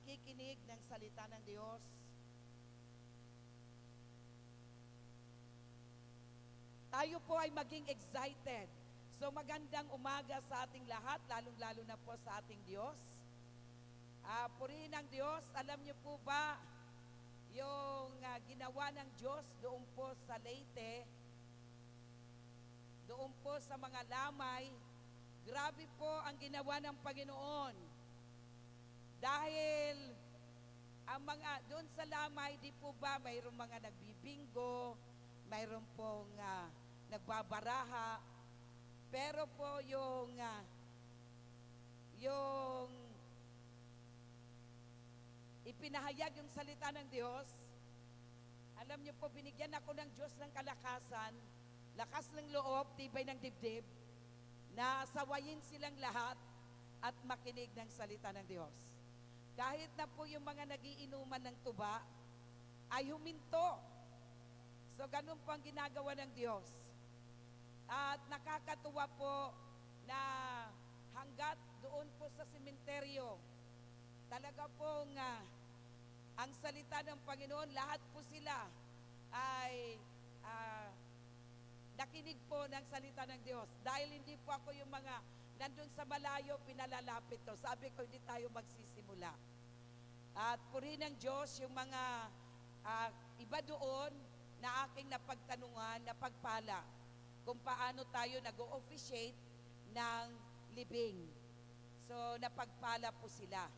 pakikinig ng salita ng Diyos. Tayo po ay maging excited. So magandang umaga sa ating lahat, lalong-lalo na po sa ating Diyos. Purihin ang Diyos. Alam niyo po ba yung ginawa ng Diyos doon po sa Leyte, doon po sa mga lamay? Grabe po ang ginawa ng Panginoon. Dahil ang mga doon sa lamay, di po ba mayroong mga nagbibingo, mayroon pong nagbabaraha, pero po yung ipinahayag yung salita ng Diyos, alam niyo po, binigyan ako ng Diyos ng kalakasan, lakas ng loob, tibay ng dibdib, na sawayin silang lahat at makinig ng salita ng Diyos. Kahit na po yung mga nagiinuman ng tuba ay huminto. So ganun po ang ginagawa ng Diyos. At nakakatuwa po na hanggat doon po sa sementeryo, talaga pong ang salita ng Panginoon, lahat po sila ay nakinig po ng salita ng Diyos. Dahil hindi po ako yung mga nandun sa malayo, pinalalapit to. Sabi ko, hindi tayo magsisimula. At purihin ng Diyos yung mga iba doon na aking napagtanungan, napagpala, kung paano tayo nag-o-officiate ng libing. So, napagpala po sila.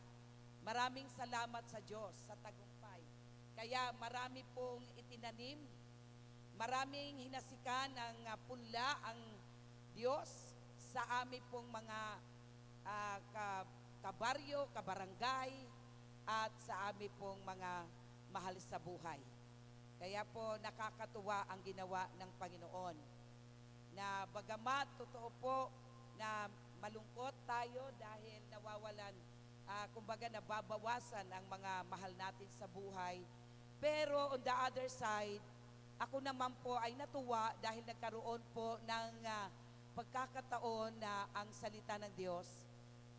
Maraming salamat sa Diyos, sa tagumpay. Kaya marami pong itinanim, maraming hinasikan ng punla ang Diyos sa amin pong mga kabaryo, kabarangay, at sa amin pong mga mahal sa buhay. Kaya po nakakatuwa ang ginawa ng Panginoon. Na bagamat totoo po na malungkot tayo dahil nawawalan, kumbaga nababawasan ang mga mahal natin sa buhay. Pero on the other side, ako naman po ay natuwa dahil nagkaroon po ng pagkakataon na ang salita ng Diyos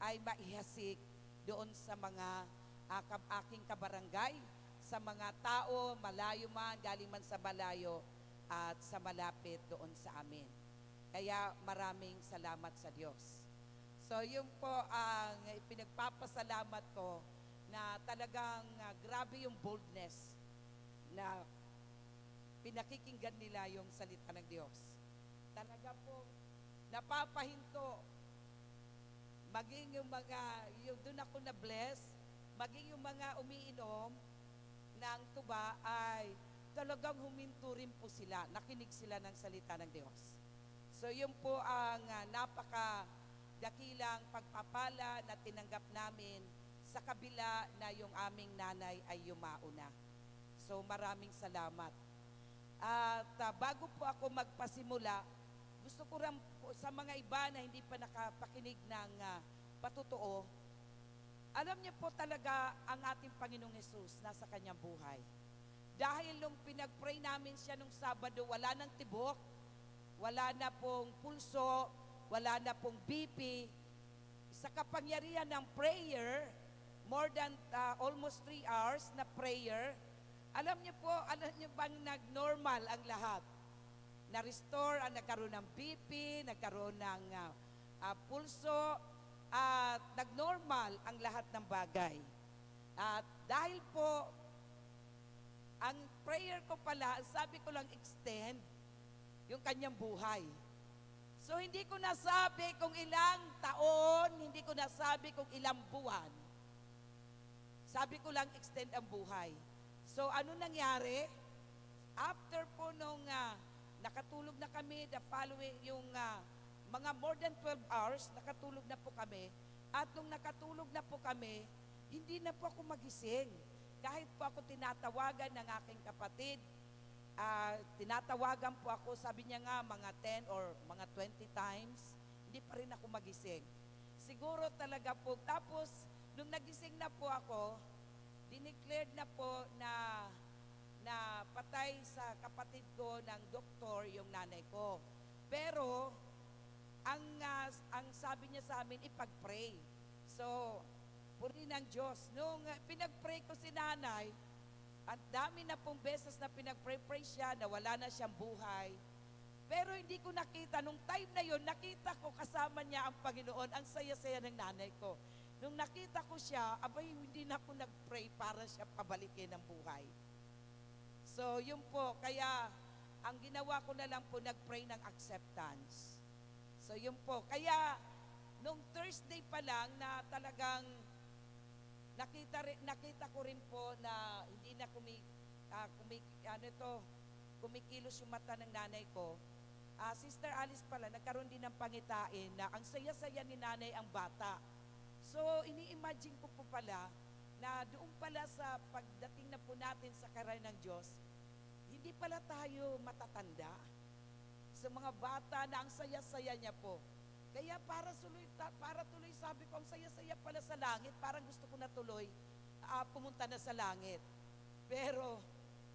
ay maihasik doon sa mga aking kabarangay, sa mga tao, malayo man, galing man sa malayo, at sa malapit doon sa amin. Kaya maraming salamat sa Diyos. So yun po ang pinagpapasalamat ko na talagang grabe yung boldness na pinakikinggan nila yung salita ng Diyos. Talaga po napapahinto. Maging yung mga, yung doon ako na-bless, maging yung mga umiinom ng tuba ay talagang huminto rin po sila. Nakinig sila ng salita ng Diyos. So yun po ang napakadakilang pagpapala na tinanggap namin sa kabila na yung aming nanay ay yumauna. So maraming salamat. At bago po ako magpasimula, gusto ko rin po sa mga iba na hindi pa nakapakinig ng patotoo, alam niyo po talaga ang ating Panginoong Hesus nasa kanyang buhay. Dahil nung pinag-pray namin siya nung Sabado, wala nang tibok, wala na pong pulso, wala na pong BP. Sa kapangyarihan ng prayer, more than almost 3 hours na prayer, alam niyo bang nag-normal ang lahat? Na-restore, nagkaroon ng BP, nagkaroon ng pulso, at nag-normal ang lahat ng bagay. At dahil po, ang prayer ko pala, sabi ko lang extend yung kanyang buhay. So hindi ko nasabi kung ilang taon, hindi ko nasabi kung ilang buwan. Sabi ko lang extend ang buhay. So ano nangyari? After po nung nakatulog na kami, the following, yung mga more than 12 hours, nakatulog na po kami. At nung nakatulog na po kami, hindi na po ako magising. Kahit po ako tinatawagan ng aking kapatid, tinatawagan po ako, sabi niya nga mga 10 or mga 20 times, hindi pa rin ako magising. Siguro talaga po. Tapos, nung nagising na po ako, dineclared na po na patay sa kapatid ko ng doktor yung nanay ko. Pero, ang sabi niya sa amin, ipag-pray. So, purihin ng Diyos. Nung pinag-pray ko si nanay, at dami na pong beses na pinag-pray siya, na wala na siyang buhay. Pero hindi ko nakita, nung time na yon, nakita ko kasama niya ang Panginoon, ang saya-saya ng nanay ko. Nung nakita ko siya, abay, hindi na ako nag-pray para siya pabalikin ng buhay. So, yun po, kaya ang ginawa ko na lang po, nag-pray ng acceptance. So, yun po, kaya nung Thursday pa lang na talagang nakita ko rin po na hindi na kumikilos yung mata ng nanay ko. Sister Alice pala, nagkaroon din ng pangitain na ang saya-saya ni nanay ang bata. So, ini-imagine ko po pala na doon pala sa pagdating na po natin sa karay ng Diyos, hindi pala tayo matatanda. Sa mga bata na ang saya-saya niya po. Kaya para tuloy sabi ko, ang saya-saya pala sa langit, parang gusto ko na tuloy pumunta na sa langit. Pero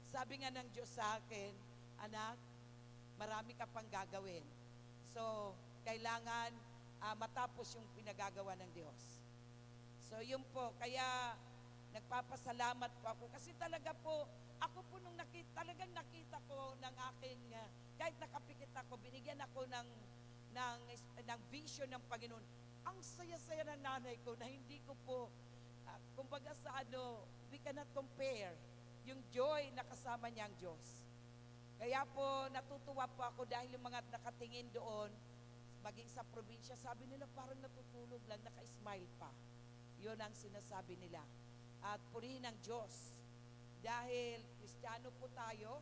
sabi nga ng Diyos sa akin, anak, marami ka pang gagawin. So, kailangan matapos yung pinagagawa ng Diyos. So, yun po. Kaya nagpapasalamat po ako. Kasi talaga po, ako po nung talagang nakita ko ng aking, kahit nakapikit ako, binigyan ako ng vision ng Panginoon. Ang saya-saya ng nanay ko na hindi ko po, kumbaga sa we cannot compare yung joy na kasama niya ang Diyos. Kaya po, natutuwa po ako dahil yung mga nakatingin doon, maging sa probinsya, sabi nila parang natutulog lang, naka-smile pa. Yun ang sinasabi nila. At purihin ang Diyos. Dahil Kristiyano po tayo,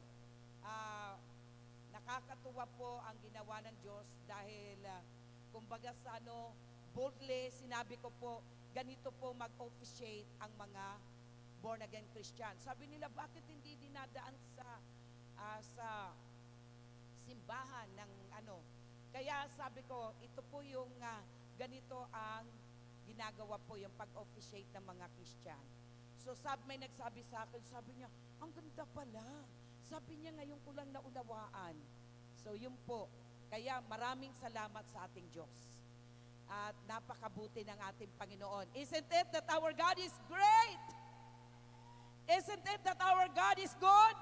nakakatuwa po ang ginawa ng Diyos dahil kumbaga sa boldly sinabi ko po, ganito po mag-officiate ang mga born again Christian. Sabi nila, bakit hindi dinadaan sa simbahan ng Kaya sabi ko, ito po yung ganito ang ginagawa po yung pag-officiate ng mga Christian. So may nagsabi sa akin, sabi niya, ang ganda pala. Sabi niya, ngayon ko lang naunawaan. So, yun po. Kaya maraming salamat sa ating Diyos. At napakabuti ng ating Panginoon. Isn't it that our God is great? Isn't it that our God is good?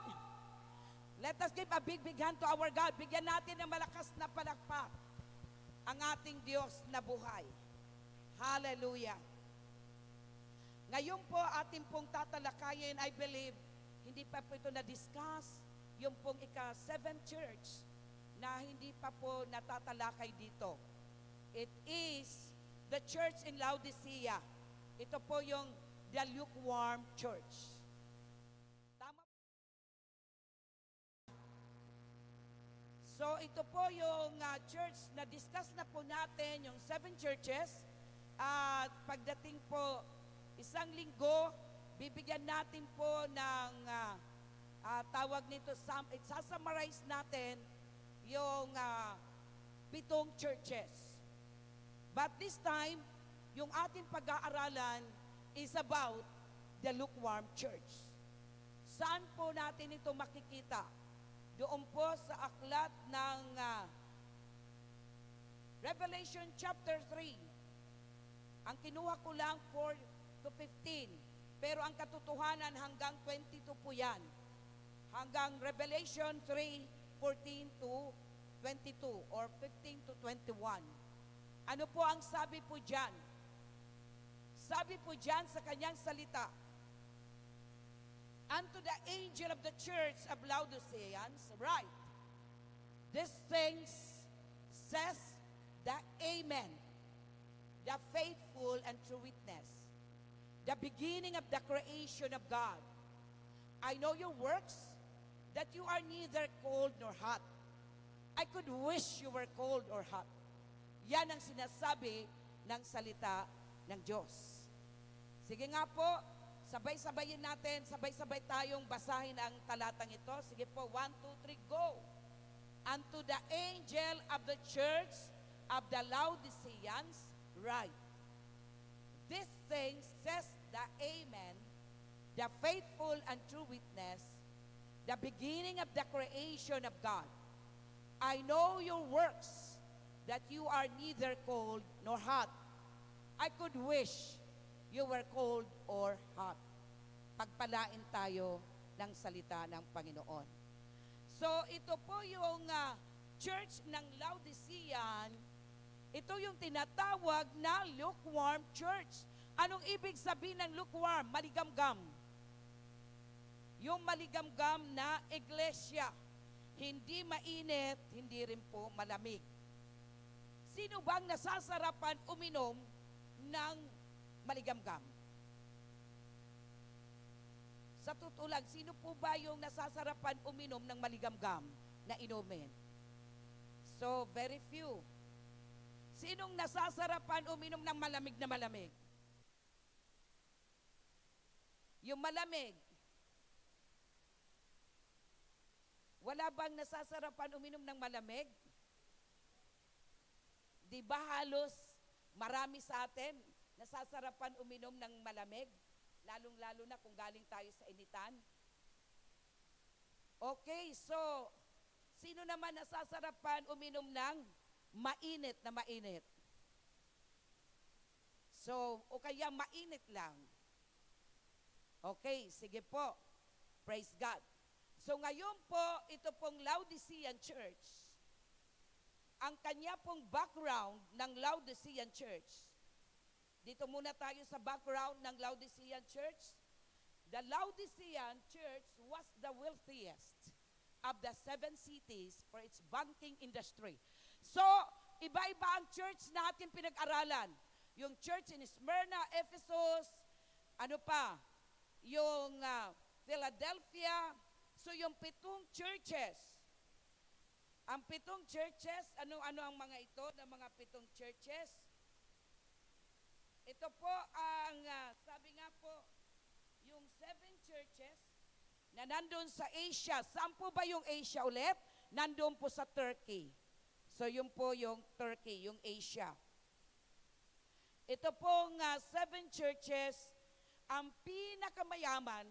Let us give a big hand to our God. Bigyan natin ng malakas na palakpak ang ating Diyos na buhay. Hallelujah. Ngayon po, ating pong tatalakayin, I believe, hindi pa po ito na-discuss, yung pong ika-7th church na hindi pa po natatalakay dito. It is the church in Laodicea. Ito po yung the lukewarm church. Tama? So ito po yung church na discuss na po natin, yung 7 churches. At pagdating po isang linggo, bibigyan natin po ng tawag nito, sasummarize natin yung 7 churches. But this time, yung ating pag-aaralan is about the lukewarm church. Saan po natin ito makikita? Doon po sa aklat ng Revelation chapter 3. Ang kinuha ko lang 4 to 15. Pero ang katotohanan hanggang 22 po yan. Hanggang Revelation 3:14 to 22 or 15 to 21. Ano po ang sabi po dyan? Sabi po dyan sa kanyang salita, unto the angel of the church of Laodiceans, write, these things says the Amen, the faithful and true witness, the beginning of the creation of God. I know your works, that you are neither cold nor hot. I could wish you were cold or hot. Yan ang sinasabi ng salita ng Diyos. Sige nga po, sabay-sabayin natin, sabay-sabay tayong basahin ang talatang ito. Sige po, 1, 2, 3, go! Unto the angel of the church of the Laodiceans, write, this thing says the Amen, the faithful and true witness, the beginning of the creation of God. I know your works, that you are neither cold nor hot. I could wish you were cold or hot. Pagpalain tayo ng salita ng Panginoon. So ito po yung church ng Laodicean. Ito yung tinatawag na lukewarm church. Anong ibig sabihin ng lukewarm? Maligamgam. Yung maligamgam na iglesia. Hindi mainit, hindi rin po malamig. Sino bang nasasarapan uminom ng maligamgam? Sa totoo lang, sino po ba yung nasasarapan uminom ng maligamgam na inumin? So, very few. Sinong nasasarapan uminom ng malamig na malamig? Yung malamig. Wala bang nasasarapan uminom ng malamig? Di ba halos marami sa atin nasasarapan uminom ng malamig? Lalong-lalo na kung galing tayo sa initan. Okay, so, sino naman nasasarapan uminom ng mainit na mainit? So, o kaya mainit lang. Okay, sige po. Praise God. So, ngayon po, ito pong Laodicean Church, ang kanya pong background ng Laodicean Church. Dito muna tayo sa background ng Laodicean Church. The Laodicean Church was the wealthiest of the 7 cities for its banking industry. So, iba-iba ang church natin pinag-aralan. Yung church in Smyrna, Ephesus, ano pa? Yung Philadelphia. So, yung 7 churches. Ang 7 churches, ano-ano ang mga ito na mga 7 churches? Ito po ang, sabi nga po, yung 7 churches na nandun sa Asia. Saan po ba yung Asia ulit? Nandun po sa Turkey. So, yun po yung Turkey, yung Asia. Ito pong 7 churches, ang pinakamayaman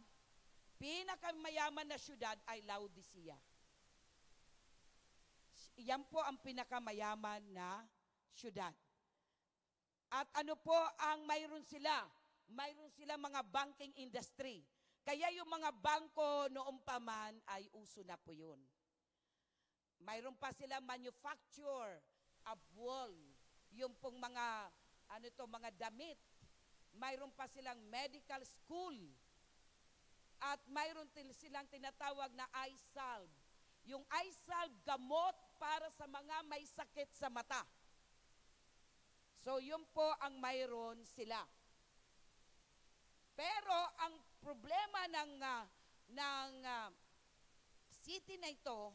na syudad ay Laodicea. Yan po ang pinakamayaman na syudad. At ano po ang mayroon sila? Mayroon sila mga banking industry. Kaya yung mga bangko noong paman ay uso na po yun. Mayroon pa sila manufacture of wool. Yung pong mga, mga damit. Mayroon pa silang medical school. At mayroon silang tinatawag na eye salve. Yung eye salve, gamot para sa mga may sakit sa mata. So, yun po ang mayroon sila. Pero, ang problema ng city na ito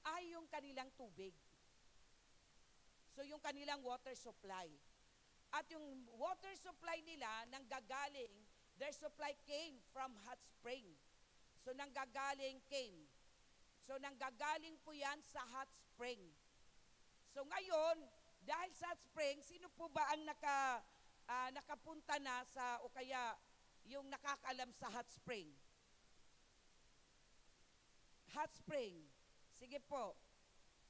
ay yung kanilang tubig. So, yung kanilang water supply. At yung water supply nila, their supply came from hot spring. So, nanggagaling po yan sa hot spring. So, ngayon, dahil sa hot spring, sino po ba ang nakapunta na o kaya yung nakakaalam sa hot spring? Hot spring. Sige po.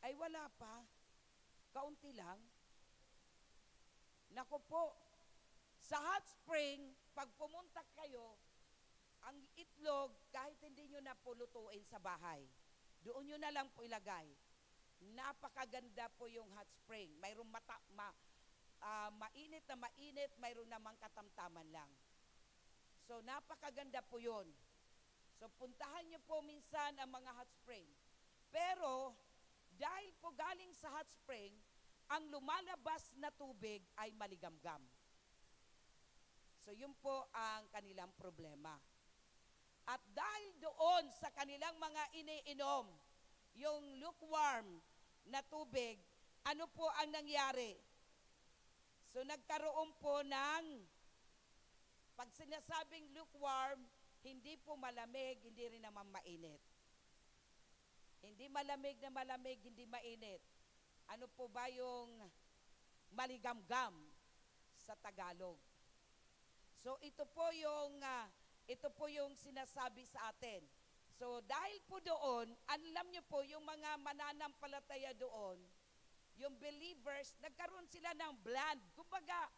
Ay wala pa. Kaunti lang. Naku po. Sa hot spring, pag pumunta kayo, ang itlog, kahit hindi nyo na po lutuin sa bahay, doon nyo na lang po ilagay. Napakaganda po yung hot spring. Mayroong mainit na mainit, mayroon namang katamtaman lang. So, napakaganda po yun. So, puntahan nyo po minsan ang mga hot spring. Pero, dahil po galing sa hot spring, ang lumalabas na tubig ay maligamgam. So, yun po ang kanilang problema. At dahil doon sa kanilang mga iniinom, yung lukewarm na tubig, ano po ang nangyari? So, nagkaroon po pag sinasabing lukewarm, hindi po malamig, hindi rin naman mainit. Hindi malamig na malamig, hindi mainit. Ano po ba yung maligamgam sa Tagalog? So, ito po yung sinasabi sa atin. So, dahil po doon, alam nyo po, yung mga mananampalataya doon, yung believers, nagkaroon sila ng bland. Kumbaga,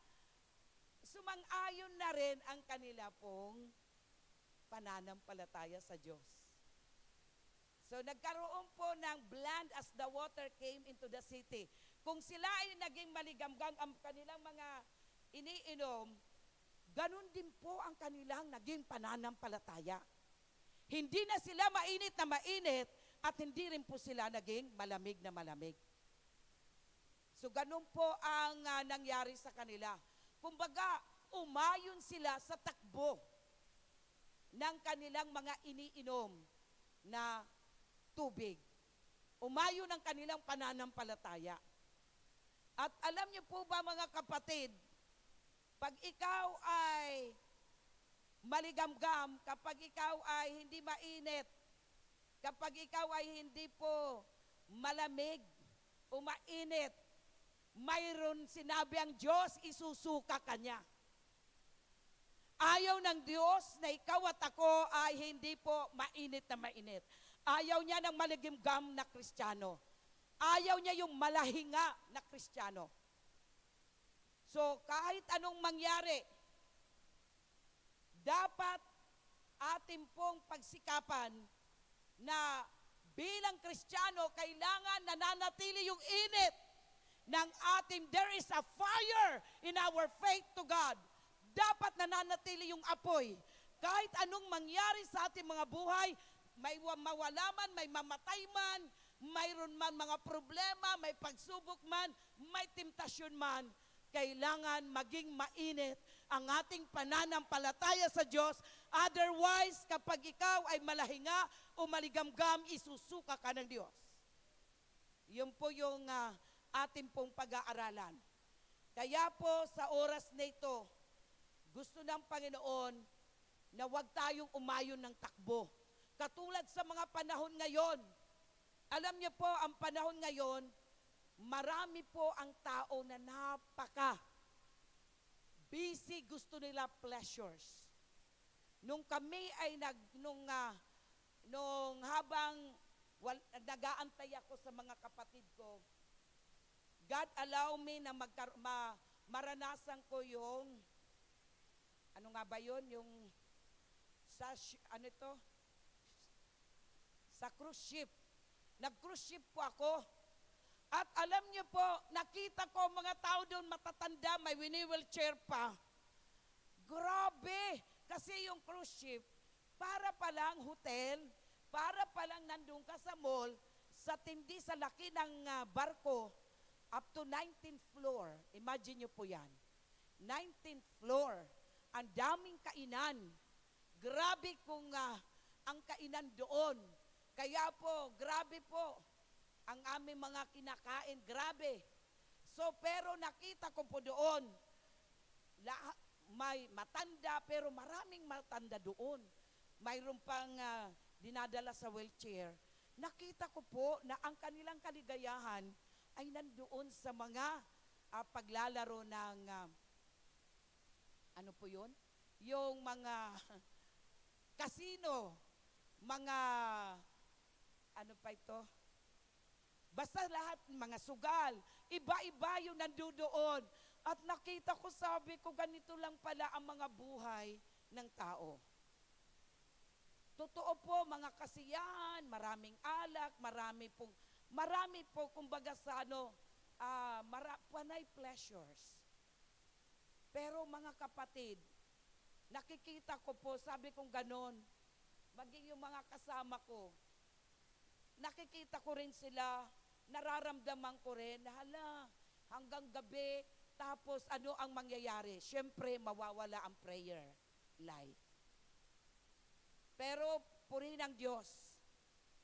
sumang-ayon na rin ang kanila pong pananampalataya sa Diyos. So nagkaroon po ng bland as the water came into the city. Kung sila ay naging maligamgam ang kanilang mga iniinom, ganun din po ang kanilang naging pananampalataya. Hindi na sila mainit na mainit at hindi rin po sila naging malamig na malamig. So ganun po ang nangyari sa kanila. Kumbaga, umayon sila sa takbo ng kanilang mga iniinom na tubig. Umayon ang kanilang pananampalataya. At alam niyo po ba mga kapatid, pag ikaw ay maligamgam, kapag ikaw ay hindi mainit, kapag ikaw ay hindi po malamig o mainit, mayroon sinabi ang Diyos, isusuka ka niya. Ayaw ng Diyos na ikaw at ako ay hindi po mainit na mainit. Ayaw niya ng maligimgam na Kristiyano. Ayaw niya yung malahinga na Kristiyano. So, kahit anong mangyari, dapat ating pong pagsikapan na bilang Kristiyano, kailangan nananatili yung init ng ating, there is a fire in our faith to God. Dapat nananatili yung apoy. Kahit anong mangyari sa ating mga buhay, may mawala man, may mamatay man, mayroon man mga problema, may pagsubok man, may temptasyon man, kailangan maging mainit ang ating pananampalataya sa Diyos. Otherwise, kapag ikaw ay malahinga o maligamgam, isusuka ka ng Diyos. Yun po yung ating pong pag-aaralan. Kaya po sa oras na ito, gusto ng Panginoon na huwag tayong umayon ng takbo. Katulad sa mga panahon ngayon, alam niyo po, ang panahon ngayon, marami po ang tao na busy, gusto nila pleasures. Nung kami ay nung habang nag-aantay ako sa mga kapatid ko, God allow me na maranasan ko yung, ano nga ba yun? Yung, sa cruise ship. Nag-cruise ship po ako. At alam niyo po, nakita ko mga tao doon matatanda, may wheelchair pa. Grabe! Kasi yung cruise ship, para palang hotel, para palang nandun ka sa mall, sa laki ng barko, up to 19th floor. Imagine nyo po yan. 19th floor. Ang daming kainan. Grabe kung ang kainan doon. Kaya po, grabe po ang aming mga kinakain. Grabe. So, pero nakita ko po doon, may matanda, pero maraming matanda doon. Mayroon pang dinadala sa wheelchair. Nakita ko po na ang kanilang kaligayahan ay nandoon sa mga paglalaro ng, ano po yun? Yung mga casino, mga, ano pa ito? Basta lahat, mga sugal, iba-iba yung nandoon. At nakita ko, sabi ko, ganito lang pala ang mga buhay ng tao. Totoo po, mga kasiyahan, maraming alak, marami po, kumbaga sa panay pleasures. Pero mga kapatid, nakikita ko po, sabi kong ganon, maging yung mga kasama ko, nakikita ko rin sila, nararamdaman ko rin, na hanggang gabi, tapos ano ang mangyayari? Siyempre, mawawala ang prayer life. Pero, purihin ang Diyos.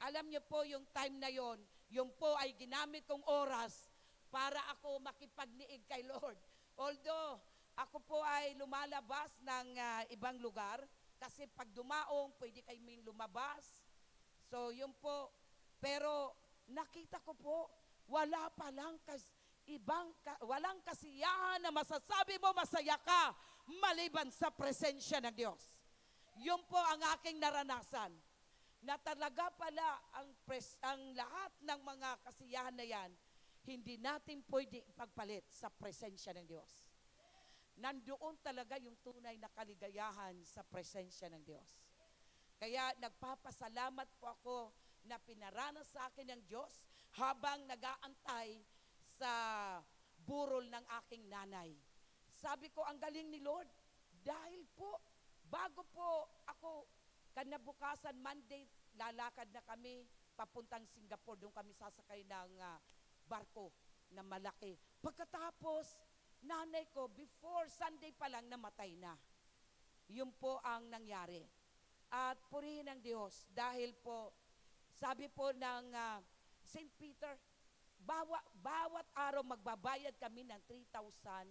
Alam niyo po, yung time na yon, yung po ay ginamit kong oras para ako makipagniig kay Lord. Although, ako po ay lumalabas ng ibang lugar, kasi pag dumaong, pwede kayong lumabas. So, yun po. Pero, nakita ko po, wala palang walang kasiyahan na masasabi mo masaya ka maliban sa presensya ng Diyos. Yun po ang aking naranasan. Na talaga pala ang lahat ng mga kasiyahan na yan, hindi natin pwede ipagpalit sa presensya ng Diyos. nandoon talaga yung tunay na kaligayahan sa presensya ng Diyos. Kaya nagpapasalamat po ako na pinaranas sa akin ng Diyos habang nag-aantay sa burol ng aking nanay. Sabi ko, ang galing ni Lord. Dahil po, bago po ako, kanabukasan, Monday, lalakad na kami, papuntang Singapore. Doon kami sasakay ng barko na malaki. Pagkatapos, nanay ko, before Sunday pa lang, namatay na. Yun po ang nangyari. At purihin ng Diyos dahil po, sabi po ng St. Peter, bawat araw magbabayad kami ng 3,000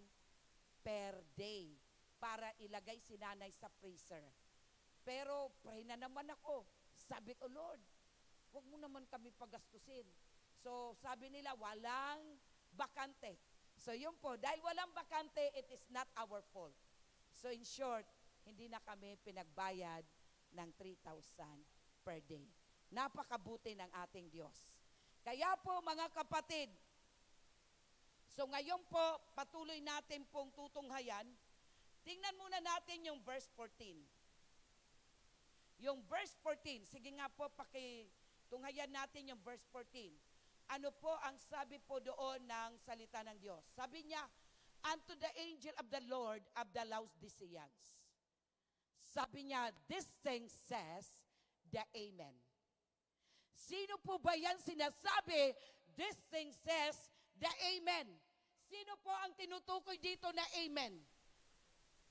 per day para ilagay si nanay sa freezer. Pero pray na naman ako. Sabi ko, Lord, huwag mo naman kami pagastusin. So sabi nila, walang bakante. So yun po, dahil walang bakante, it is not our fault. So in short, hindi na kami pinagbayad ng 3,000 per day. Napakabuti ng ating Diyos. Kaya po mga kapatid, so ngayon po, patuloy natin pong tutunghayan. Tingnan muna natin yung verse 14. Yung verse 14, sige nga po, pakitunghayan natin yung verse 14. Ano po ang sabi po doon ng salita ng Diyos? Sabi niya, unto the angel of the Lord of the Laodiceans. Sabi niya, this thing says, the Amen. Sino po ba yan sinasabi? This thing says, the Amen. Sino po ang tinutukoy dito na Amen?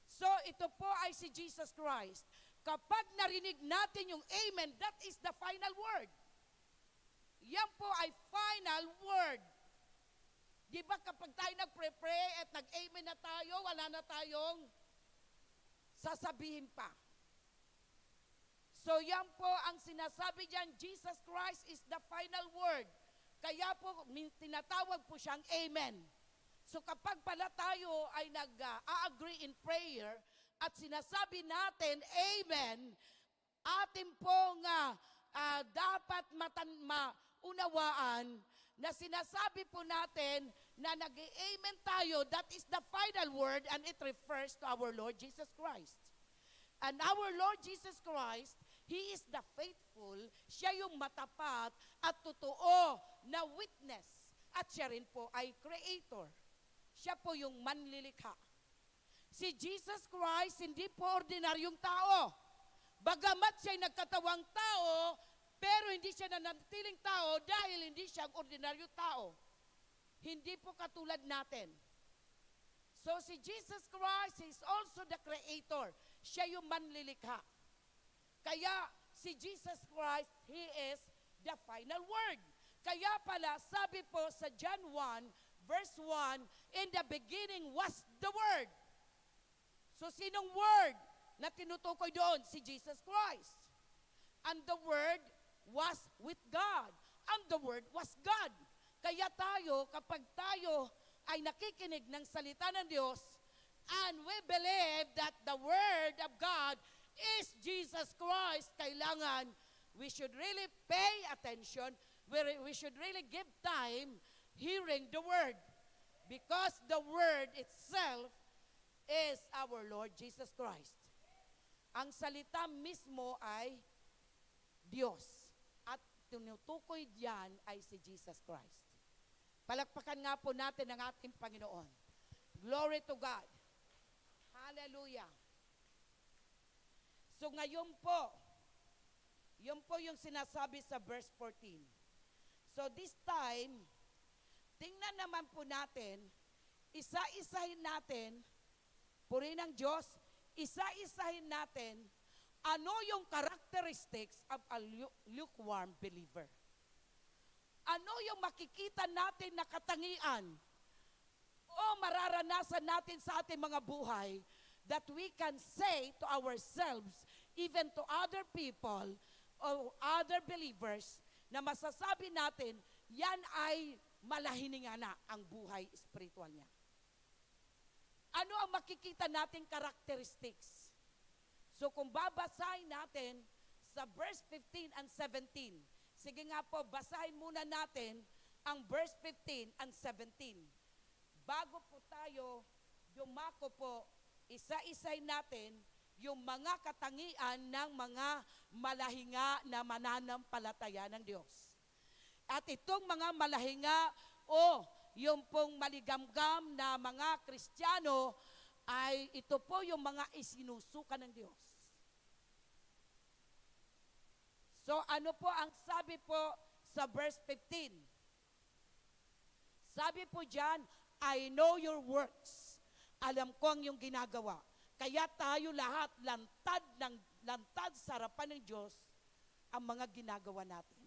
So, ito po ay si Jesus Christ. Kapag narinig natin yung Amen, that is the final word. Yan po ay final word. Di ba kapag tayo nag-pray at nag-Amen na tayo, wala na tayong sasabihin pa. So yan po ang sinasabi diyan, Jesus Christ is the final word. Kaya po tinatawag po siyang Amen. So kapag pala tayo ay nag-agree in prayer at sinasabi natin Amen, atin pong dapat maunawaan na sinasabi po natin na nag-amen tayo, that is the final word and it refers to our Lord Jesus Christ. And our Lord Jesus Christ, He is the faithful, siya yung matapat at totoo na witness. At siya rin po ay creator. Siya po yung manlilikha. Si Jesus Christ, hindi po ordinaryong tao. Bagamat siya'y nagkatawang tao, pero hindi siya nanatiling tao dahil hindi siya ordinaryong tao. Hindi po katulad natin. So si Jesus Christ is also the creator. Siya yung manlilikha. Kaya si Jesus Christ, He is the final word. Kaya pala, sabi po sa John 1, verse 1, in the beginning was the Word. So sinong Word na tinutukoy doon? Si Jesus Christ. And the Word was with God. And the Word was God. Kaya tayo, kapag tayo ay nakikinig ng salita ng Diyos, and we believe that the Word of God is Jesus Christ, kailangan we should really pay attention, we should really give time hearing the Word. Because the Word itself is our Lord Jesus Christ. Ang salita mismo ay Diyos. At tinutukoy diyan ay si Jesus Christ. Palakpakan nga po natin ang ating Panginoon. Glory to God. Hallelujah. So ngayon po, yun po yung sinasabi sa verse 14. So this time, tingnan naman po natin, isa-isahin natin, purihin ng Diyos, isa-isahin natin, ano yung characteristics of a lukewarm believer. Ano yung makikita natin na katangian o mararanasan natin sa ating mga buhay that we can say to ourselves, even to other people or other believers, na masasabi natin, yan ay malahininga na ang buhay spiritual niya. Ano ang makikita nating characteristics? So kung babasahin natin sa verse 15 and 17, sige nga po, basahin muna natin ang verse 15 and 17. Bago po tayo dumako po, isa-isay natin yung mga katangian ng mga malahinga na mananampalataya ng Diyos. At itong mga malahinga o yung pong maligamgam na mga Kristiyano ay ito po yung mga isinusuka ng Diyos. So ano po ang sabi po sa verse 15? Sabi po dyan, I know your works. Alam ko ang iyong ginagawa. Kaya tayo lahat lantad sa harapan ng Diyos ang mga ginagawa natin.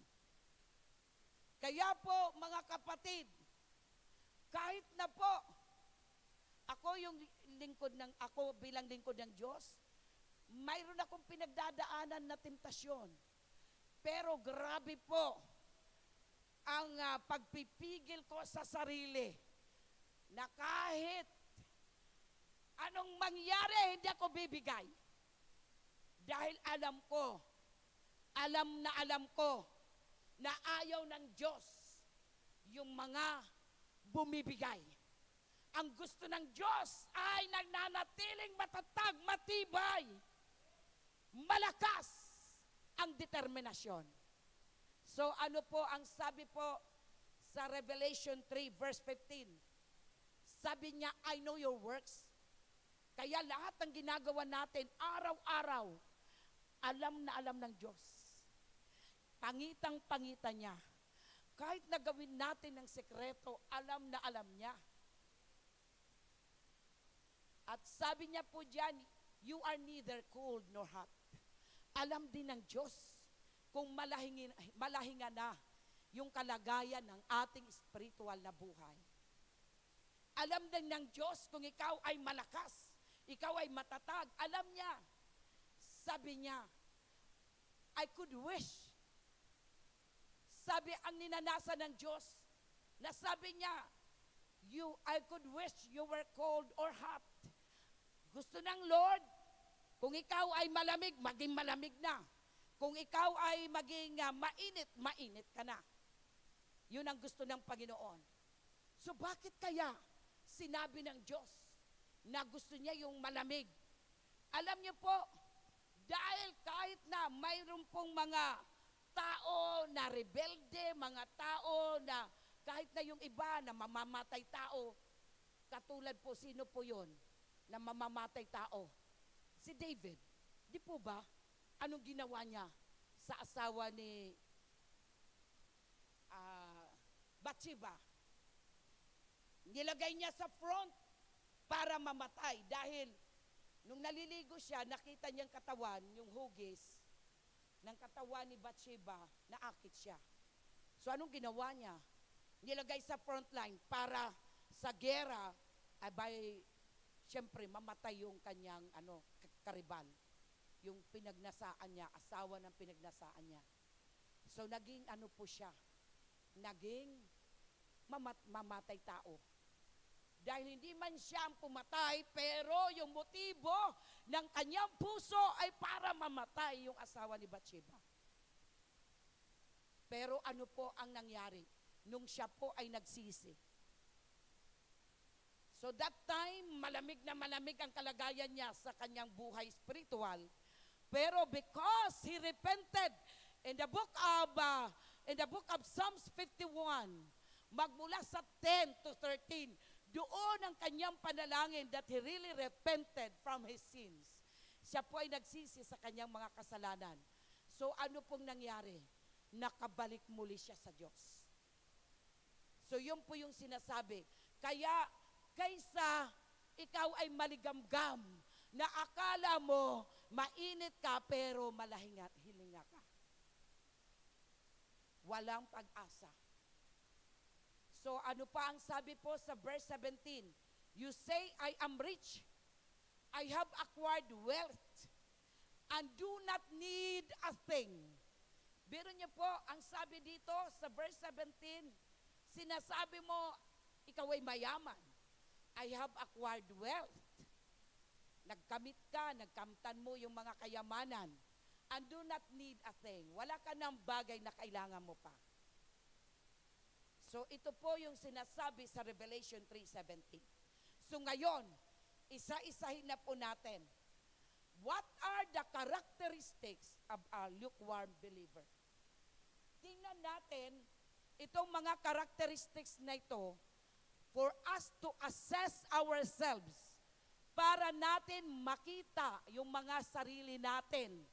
Kaya po mga kapatid, kahit na po ako bilang lingkod ng Diyos, mayroon akong pinagdadaanan na temptasyon. Pero grabe po ang pagpipigil ko sa sarili na kahit anong mangyari, hindi ako bibigay. Dahil alam ko na ayaw ng Diyos yung mga bumibigay. Ang gusto ng Diyos ay nagnanatiling matatag, matibay, malakas ang determinasyon. So ano po ang sabi po sa Revelation 3 verse 15? Sabi niya, I know your works. Kaya lahat ng ginagawa natin araw-araw, alam ng Diyos. Pangitang-pangita niya. Kahit nagawin natin ng sekreto, alam na alam niya. At sabi niya po diyan, you are neither cold nor hot. Alam din ng Diyos kung malahinga na yung kalagayan ng ating spiritual na buhay. Alam din ng Diyos kung ikaw ay malakas, ikaw ay matatag. Alam niya. Sabi niya, I could wish. Sabi ang ninanasa ng Diyos, na sabi niya, I could wish you were cold or hot. Gusto ng Lord, kung ikaw ay malamig, maging malamig na. Kung ikaw ay maging mainit, mainit ka na. Yun ang gusto ng Panginoon. So bakit kaya sinabi ng Diyos na gusto niya yung malamig? Alam niyo po, dahil kahit na mayroon pong mga tao na rebelde, mga tao na kahit na yung iba na mamamatay tao, katulad po, sino po yun na mamamatay tao? Si David. Di po ba? Anong ginawa niya sa asawa ni Bathsheba? Nilagay niya sa front para mamatay dahil nung naliligo siya, nakita niyang katawan, yung hugis ng katawan ni Bathsheba, naakit siya. So anong ginawa niya? Nilagay sa front line para sa gera, siyempre mamatay yung kanyang karibal. Yung pinagnasaan niya, asawa ng pinagnasaan niya. So naging po siya, naging mamatay tao. Dahil hindi man siya ang pumatay, pero yung motibo ng kanyang puso ay para mamatay yung asawa ni Bathsheba. Pero ano po ang nangyari nung siya po ay nagsisi? So that time, malamig na malamig ang kalagayan niya sa kanyang buhay spiritual. Pero because he repented in the book of Psalms 51, magmula sa 10 to 13, doon ang kanyang panalangin that he really repented from his sins. Siya po ay nagsisi sa kanyang mga kasalanan. So ano pong nangyari? Nakabalik muli siya sa Diyos. So yun po yung sinasabi. Kaya kaysa ikaw ay maligamgam na akala mo mainit ka pero hilinga ka. Walang pag-asa. So ano pa ang sabi po sa verse 17? You say, I am rich, I have acquired wealth, and do not need a thing. Biro niyo po, ang sabi dito sa verse 17, sinasabi mo, ikaw ay mayaman. I have acquired wealth. Nagkamit ka, nagkamtan mo yung mga kayamanan, and do not need a thing. Wala ka ng bagay na kailangan mo pa. So ito po yung sinasabi sa Revelation 3:17. So ngayon, isa-isahin na po natin. What are the characteristics of a lukewarm believer? Tingnan natin itong mga characteristics na ito for us to assess ourselves para natin makita yung mga sarili natin.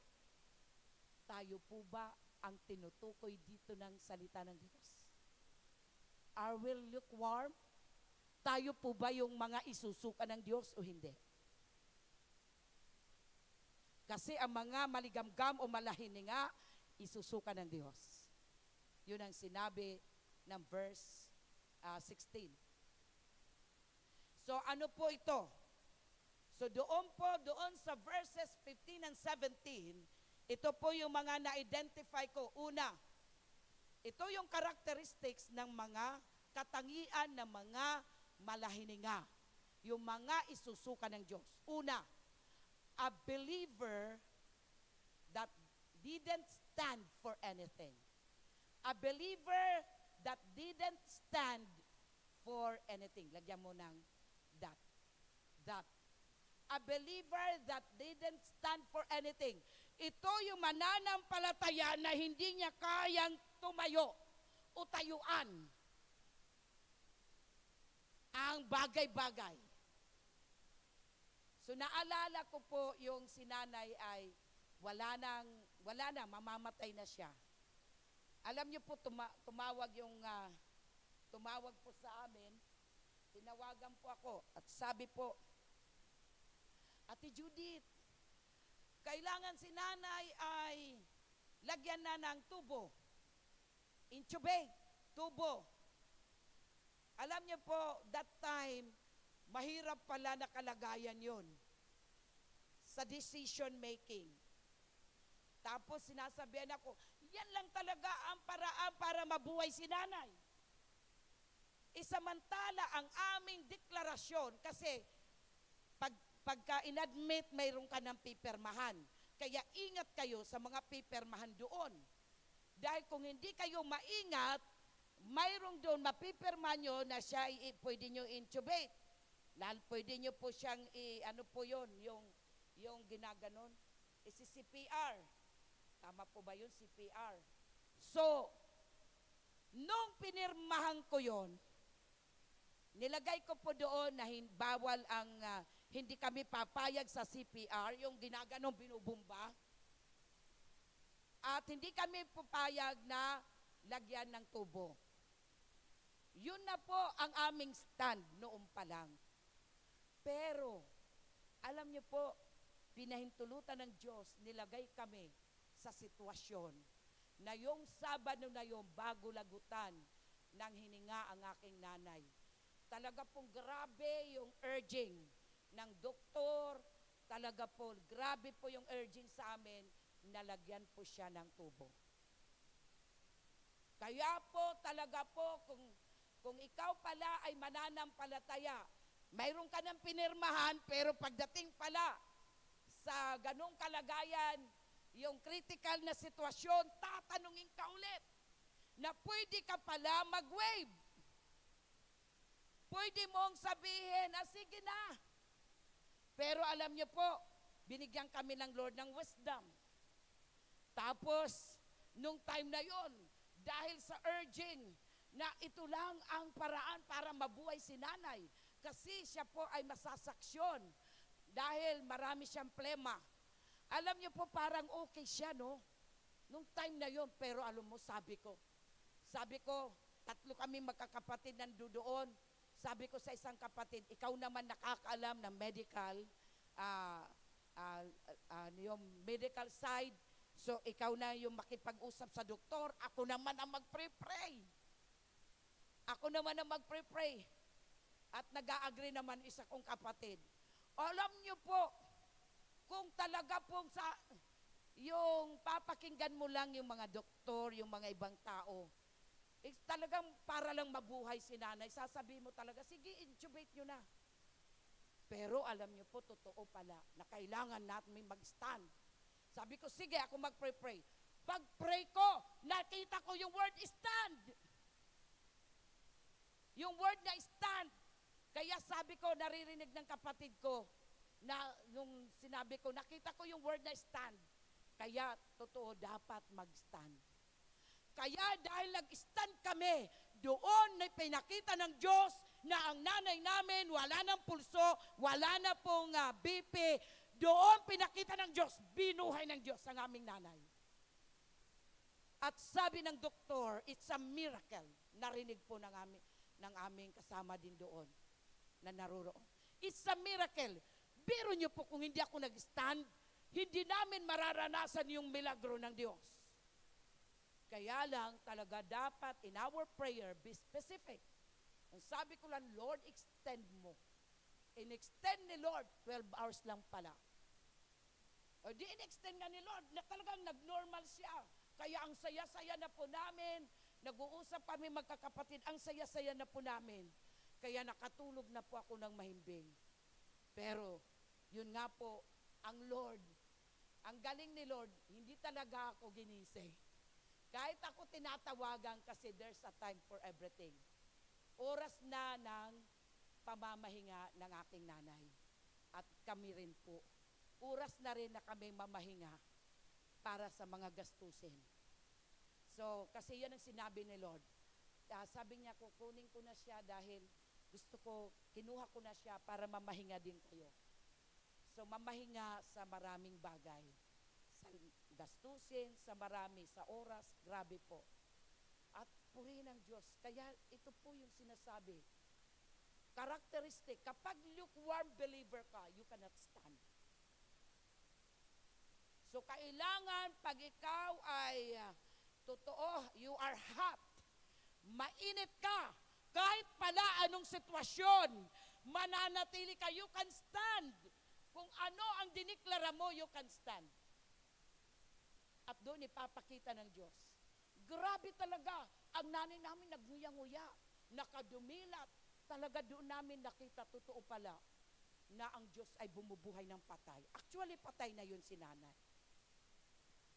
Tayo po ba ang tinutukoy dito ng salita ng Diyos? Are we lukewarm? Tayo po ba yung mga isusuka ng Diyos o hindi? Kasi ang mga maligamgam o malahininga, isusuka ng Diyos. Yun ang sinabi ng verse 16. So ano po ito? So doon sa verses 15 and 17, ito po yung mga na-identify ko. Una, ito yung characteristics ng mga katangian ng mga malahininga. Yung mga isusuka ng Diyos. Una, a believer that didn't stand for anything. A believer that didn't stand for anything. Lagyan mo ng that. That. A believer that didn't stand for anything. Ito yung mananampalataya na hindi niya kayang tumayo o tayuan ang bagay-bagay. So naalala ko po yung sinanay ay wala na, mamamatay na siya. Alam niyo po, tumawag po sa amin, tinawagan po ako at sabi po, Ate Judith, kailangan si nanay ay lagyan na ng tubo. Intubate, tubo. Alam niyo po, that time, mahirap pala na kalagayan yun sa decision making. Tapos sinasabihan ako, yan lang talaga ang paraan para mabuhay si nanay. Isamantala ang aming deklarasyon kasi pagka inadmit, mayroon ka ng pipirmahan. Kaya ingat kayo sa mga pipirmahan doon. Dahil kung hindi kayo maingat, mayroong doon mapipirma nyo na siya pwede nyo intubate. Lalo pwede nyo po siyang, ano po yun, yung ginaganon, si CPR. Tama po ba yun, CPR? So, nung pinirmahan ko yun, nilagay ko po doon na bawal ang, hindi kami papayag sa CPR, yung ginaganon, binubumba. At hindi kami papayag na lagyan ng tubo. Yun na po ang aming stand noon pa lang. Pero, alam niyo po, pinahintulutan ng Diyos, nilagay kami sa sitwasyon na yung Sabado na yung bago lagutan ng hininga ang aking nanay. Talaga pong grabe yung urging ng doktor, talaga po, grabe po yung urging sa amin, nalagyan po siya ng tubo. Kaya po, talaga po, kung ikaw pala ay mananampalataya, mayroon ka ng pinirmahan, pero pagdating pala sa ganong kalagayan, yung critical na sitwasyon, tatanungin ka ulit na pwede ka pala mag-wave. Pwede mong sabihin, sige na. Pero alam niyo po, binigyan kami ng Lord ng wisdom. Tapos, nung time na yon, dahil sa urging na ito lang ang paraan para mabuhay si nanay, kasi siya po ay masasaksyon dahil marami siyang plema. Alam niyo po, parang okay siya, no? Nung time na yon, pero alam mo, sabi ko, tatlo kami magkakapatid nandoon. Sabi ko sa isang kapatid, ikaw naman nakakaalam ng medical, yung medical side, so ikaw na yung makipag-usap sa doktor, ako naman ang mag-pray-pray. At nag-a-agree naman isa kong kapatid. Alam niyo po, kung talaga pong yung papakinggan mo lang yung mga doktor, yung mga ibang tao, talagang para lang mabuhay si nanay, sasabihin mo talaga, sige, intubate nyo na. Pero alam nyo po, totoo pala, na kailangan natin mag-stand. Sabi ko, sige, ako mag-pray-pray. Pag-pray ko, nakita ko yung word stand. Yung word na stand. Kaya sabi ko, naririnig ng kapatid ko, na nung sinabi ko, nakita ko yung word na stand. Kaya, totoo, dapat mag-stand. Kaya dahil nag-stand kami, doon na pinakita ng Diyos na ang nanay namin, wala nang pulso, wala na pong BP, doon pinakita ng Diyos, binuhay ng Diyos ang aming nanay. At sabi ng doktor, it's a miracle. Narinig po ng aming kasama din doon na naroroon. It's a miracle. Biro niyo po kung hindi ako nag-stand, hindi namin mararanasan yung milagro ng Diyos. Kaya lang talaga dapat in our prayer, be specific. Ang sabi ko lang, Lord, extend mo. In-extend ni Lord, 12 hours lang pala. O di in-extend nga ni Lord, na talagang nag-normal siya. Kaya ang saya-saya na po namin, nag-uusap kami magkakapatid, ang saya-saya na po namin. Kaya nakatulog na po ako ng mahimbing. Pero, yun nga po, ang Lord, ang galing ni Lord, hindi talaga ako ginising. Kahit ako tinatawagan kasi there's a time for everything. Oras na ng pamamahinga ng aking nanay. At kami rin po. Oras na rin na kami mamahinga para sa mga gastusin. So, kasi yan ang sinabi ni Lord. Sabi niya, kukunin ko na siya dahil gusto ko, kinuha ko na siya para mamahinga din kayo. So, mamahinga sa maraming bagay. Sa gastusin, sa marami, sa oras, grabe po. At purihin ang Diyos. Kaya ito po yung sinasabi. Characteristic, kapag lukewarm believer ka, you cannot stand. So, kailangan pag ikaw ay totoo, you are hot. Mainit ka. Kahit pala anong sitwasyon, mananatili ka, you can stand. Kung ano ang diniklara mo, you can stand. At doon ipapakita ng Diyos. Grabe talaga, ang nanay namin nagnguya-nguya, nakadumilat. Talaga doon namin nakita, totoo pala, na ang Diyos ay bumubuhay ng patay. Actually, patay na yun si nanay.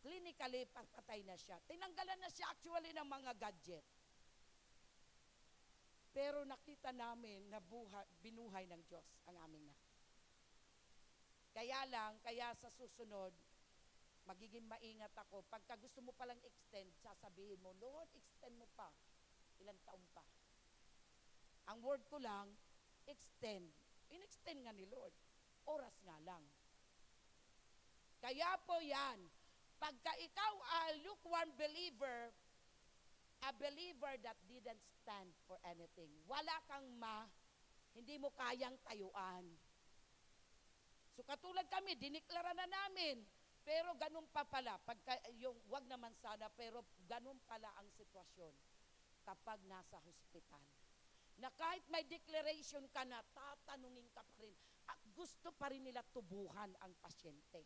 Clinically, patay na siya. Tinanggalan na siya actually ng mga gadget. Pero nakita namin na binuhay ng Diyos ang aming nanay. Kaya lang, kaya sa susunod, magiging maingat ako. Pagka gusto mo palang extend, sasabihin mo, Lord, extend mo pa. Ilang taon pa. Ang word ko lang, extend. In-extend nga ni Lord. Oras nga lang. Kaya po yan, pagka ikaw ay lukewarm believer, a believer that didn't stand for anything. Wala kang hindi mo kayang tayuan. So katulad kami, diniklara na namin, pero ganun pa pala, wag naman sana, pero ganun pala ang sitwasyon kapag nasa hospital. Na kahit may declaration ka na, tatanungin ka pa rin, at gusto pa rin nila tubuhan ang pasyente.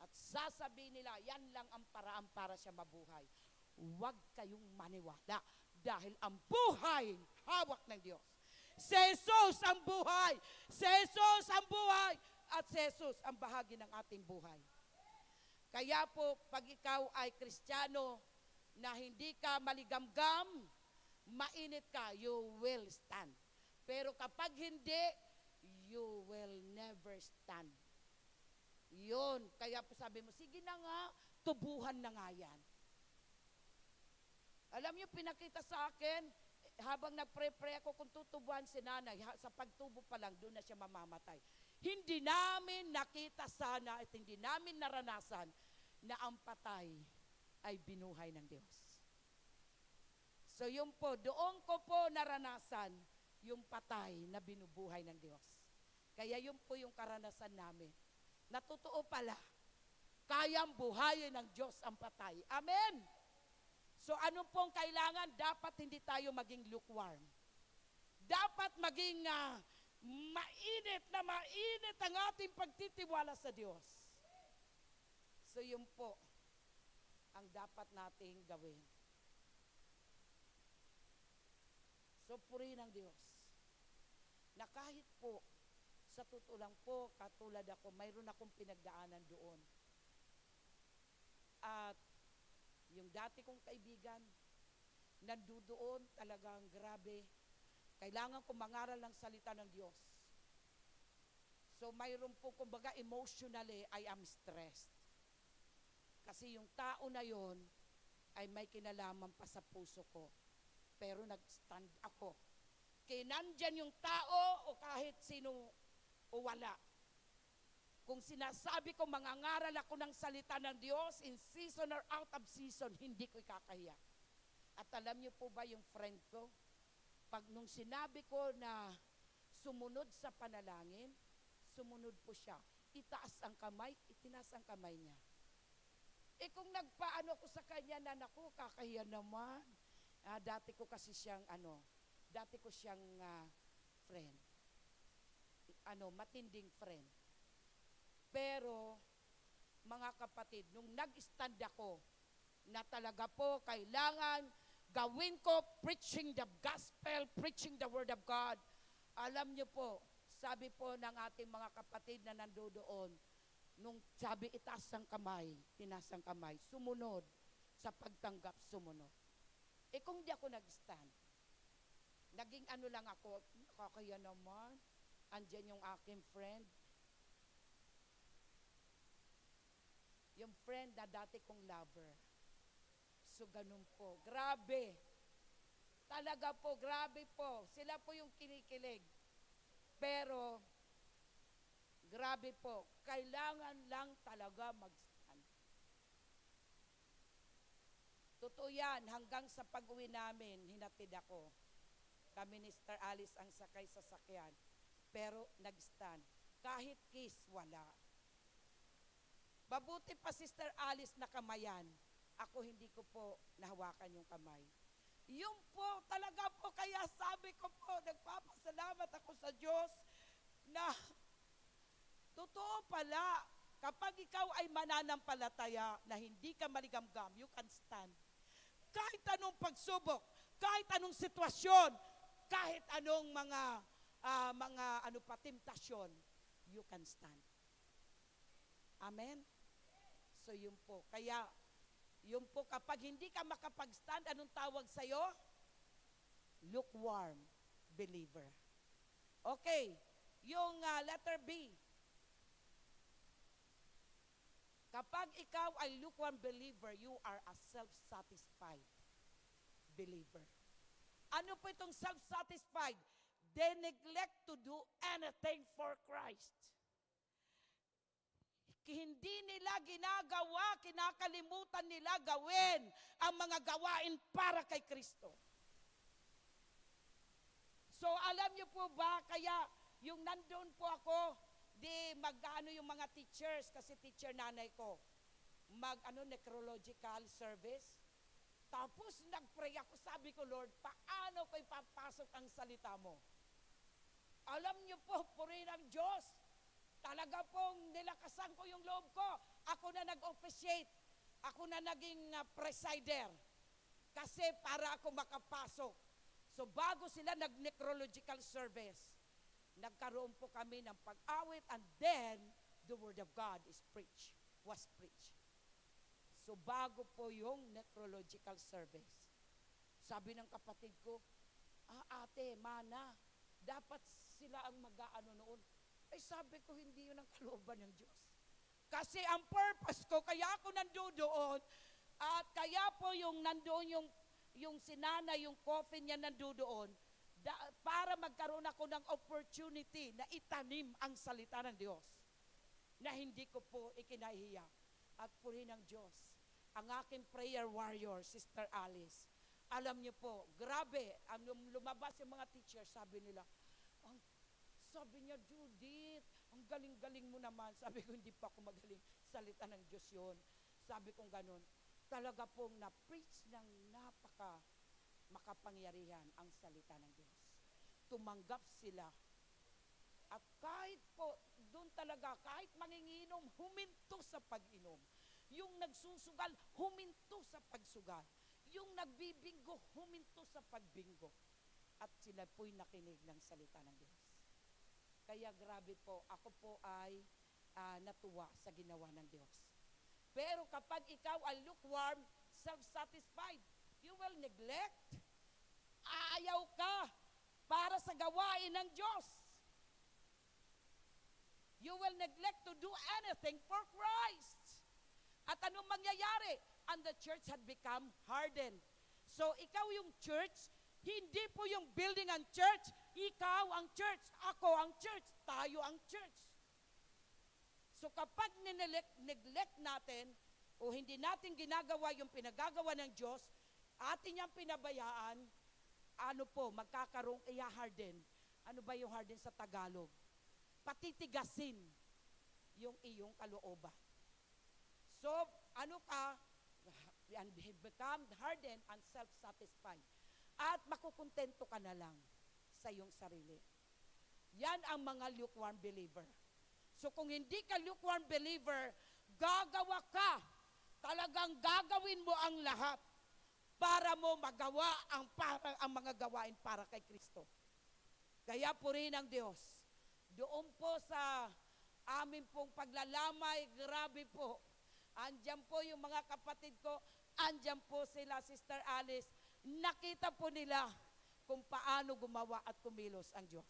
At sasabihin nila, yan lang ang paraan para siya mabuhay. Huwag kayong maniwala dahil ang buhay, hawak ng Diyos. Si Jesus ang buhay. Si Jesus ang buhay. At si Jesus ang bahagi ng ating buhay. Kaya po, pag ikaw ay Kristiyano na hindi ka maligamgam, mainit ka, you will stand. Pero kapag hindi, you will never stand. Yun. Kaya po sabi mo, sige na nga, tubuhan na nga yan. Alam niyo, pinakita sa akin, habang nagpre-pray ako kung tutubuhan si nanay, sa pagtubo pa lang, doon na siya mamamatay. Hindi namin nakita sana at hindi namin naranasan na ang patay ay binuhay ng Diyos. So yun po, doon ko po naranasan yung patay na binubuhay ng Diyos. Kaya yun po yung karanasan namin. Natotoo pala, kayang buhayin ng Diyos ang patay. Amen! So ano pong kailangan? Dapat hindi tayo maging lukewarm. Dapat maging mainit ang ating pagtitiwala sa Diyos. So yun po ang dapat nating gawin. So purihin ng Diyos. Na kahit po, sa totoo lang po, katulad ako, mayroon akong pinagdaanan doon. At yung dati kong kaibigan, nandoon talagang grabe. Kailangan ko mangaral ng salita ng Diyos. So mayroon po, kumbaga, emotionally, I am stressed. Kasi yung tao na yon ay may kinalaman pa sa puso ko. Pero nag-stand ako. Kaya nandyan yung tao o kahit sino o wala. Kung sinasabi ko, mangangaral ako ng salita ng Diyos, in season or out of season, hindi ko ikakahiya. At alam niyo po ba yung friend ko? Pag nung sinabi ko na sumunod sa panalangin, sumunod po siya. Itaas ang kamay, itinaas ang kamay niya. Kung nagpaano ko sa kanya na, naku, kakahiya naman. Dati ko kasi siyang, friend. Matinding friend. Pero, mga kapatid, nung nag-stand ako, na talaga po kailangan gawin ko preaching the gospel, preaching the word of God. Alam niyo po, sabi po ng ating mga kapatid na nandoon, nung sabi itaas ang kamay, tinaas ang kamay, sumunod, sa pagtanggap, sumunod. Kung di ako nag-stand, naging lang ako, nakakaya naman, andyan yung aking friend, yung friend na dati kong lover. So, ganun po. Grabe. Talaga po, grabe po. Sila po yung kinikilig. Pero, grabe po. Kailangan lang talaga mag-stand. Totoo yan, hanggang sa pag-uwi namin, hinatid ako. Kami ni Sister Alice ang sakay sa sakyan. Pero, nag-stand. Kahit kiss, wala. Mabuti pa Sister Alice na kamayan. Ako hindi ko po nahawakan yung kamay. Yung po, talaga po, kaya sabi ko po, nagpapasalamat ako sa Diyos na totoo pala, kapag ikaw ay mananampalataya na hindi ka maligamgam, you can stand. Kahit anong pagsubok, kahit anong sitwasyon, kahit anong mga temptasyon, you can stand. Amen? So yun po. Kaya, yun po, kapag hindi ka makapag-stand, anong tawag sa'yo? Lukewarm believer. Okay, yung letter B. Kapag ikaw ay lukewarm believer, you are a self-satisfied believer. Ano po itong self-satisfied? They neglect to do anything for Christ. Hindi nila ginagawa, kinakalimutan nila gawin ang mga gawain para kay Kristo. So alam niyo po ba, kaya yung nandun po ako, mag-ano yung mga teachers, kasi teacher nanay ko, necrological service. Tapos nag-pray ako, sabi ko, Lord, paano ko ipapasok ang salita mo? Alam niyo po, purihin ang Diyos. Talaga pong nilakasan ko yung loob ko. Ako na nag-officiate. Ako na naging presider. Kasi para ako makapasok. So bago sila nag-necrological service, nagkaroon po kami ng pag-awit, and then the word of God was preached. So bago po yung necrological service, sabi ng kapatid ko, ate, mana, dapat sila ang mag-aano noon. Sabi ko, hindi yun ang kalooban ng Diyos. Kasi ang purpose ko, kaya ako nandoon, at kaya po yung nandoon yung sinana, yung coffin niya nandoon, para magkaroon ako ng opportunity na itanim ang salita ng Diyos, na hindi ko po ikinahiya. At purihin ng Diyos, ang aking prayer warrior, Sister Alice, alam niyo po, grabe, lumabas yung mga teachers, sabi nila, sabi niya, Judith, ang galing-galing mo naman. Sabi ko, hindi pa ako magaling. Salita ng Diyos yun. Sabi kong ganun. Talaga pong na-preach ng makapangyarihan ang salita ng Diyos. Tumanggap sila. At kahit po, doon talaga, kahit manginginom, huminto sa pag-inom. Yung nagsusugal, huminto sa pagsugal. Yung nagbibinggo, huminto sa pagbinggo. At sila po'y nakinig ng salita ng Diyos. Kaya grabe po, ako po ay natuwa sa ginawa ng Diyos. Pero kapag ikaw ay lukewarm, self-satisfied, you will neglect. Ayaw ka. para sa gawain ng Diyos. You will neglect to do anything for Christ. At anong mangyayari? And the church had become hardened. So ikaw yung church, hindi po yung building ang church, ikaw ang church, ako ang church, tayo ang church. So kapag neglect natin, o hindi natin ginagawa yung pinagagawa ng Diyos, atin niyang pinabayaan, ano po, magkakaroong i-harden. Ano ba yung harden sa Tagalog? Patitigasin yung iyong kalooban. So, ano ka, and become hardened and self-satisfied. At makukontento ka na lang sa iyong sarili. Yan ang mga lukewarm believer. So, kung hindi ka lukewarm believer, gagawa ka. Talagang gagawin mo ang lahat para mo magawa ang mga gawain para kay Kristo. Kaya purihin ang Diyos. Doon po sa amin pong paglalamay, grabe po. Andyan po yung mga kapatid ko, andyan po sila, Sister Alice. Nakita po nila kung paano gumawa at kumilos ang Diyos.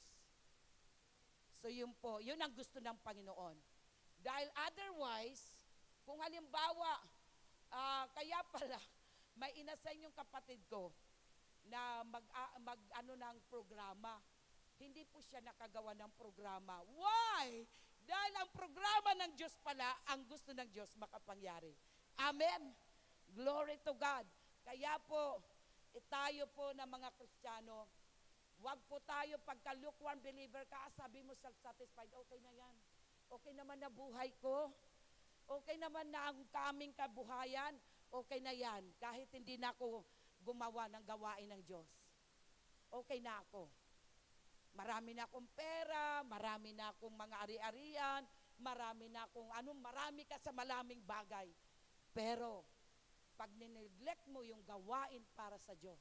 So yun po, yun ang gusto ng Panginoon. Dahil otherwise, kung halimbawa, kaya pala, may inassign yung kapatid ko na mag-ano ng programa. Hindi po siya nakagawa ng programa. Why? Dahil ang programa ng Diyos pala, ang gusto ng Diyos makapangyari. Amen? Glory to God. Kaya po, tayo po na mga Kristiyano, wag po tayo pagka lukewarm believer ka, sabi mo self-satisfied, okay na yan. Okay naman na buhay ko. Okay naman na ang kaming kabuhayan. Okay na yan. Kahit hindi na ako gumawa ng gawain ng Diyos. Okay na ako. Marami na akong pera, marami na akong mga ari-arian, marami na akong marami ka sa maraming bagay. Pero, pag nineglect mo yung gawain para sa Diyos,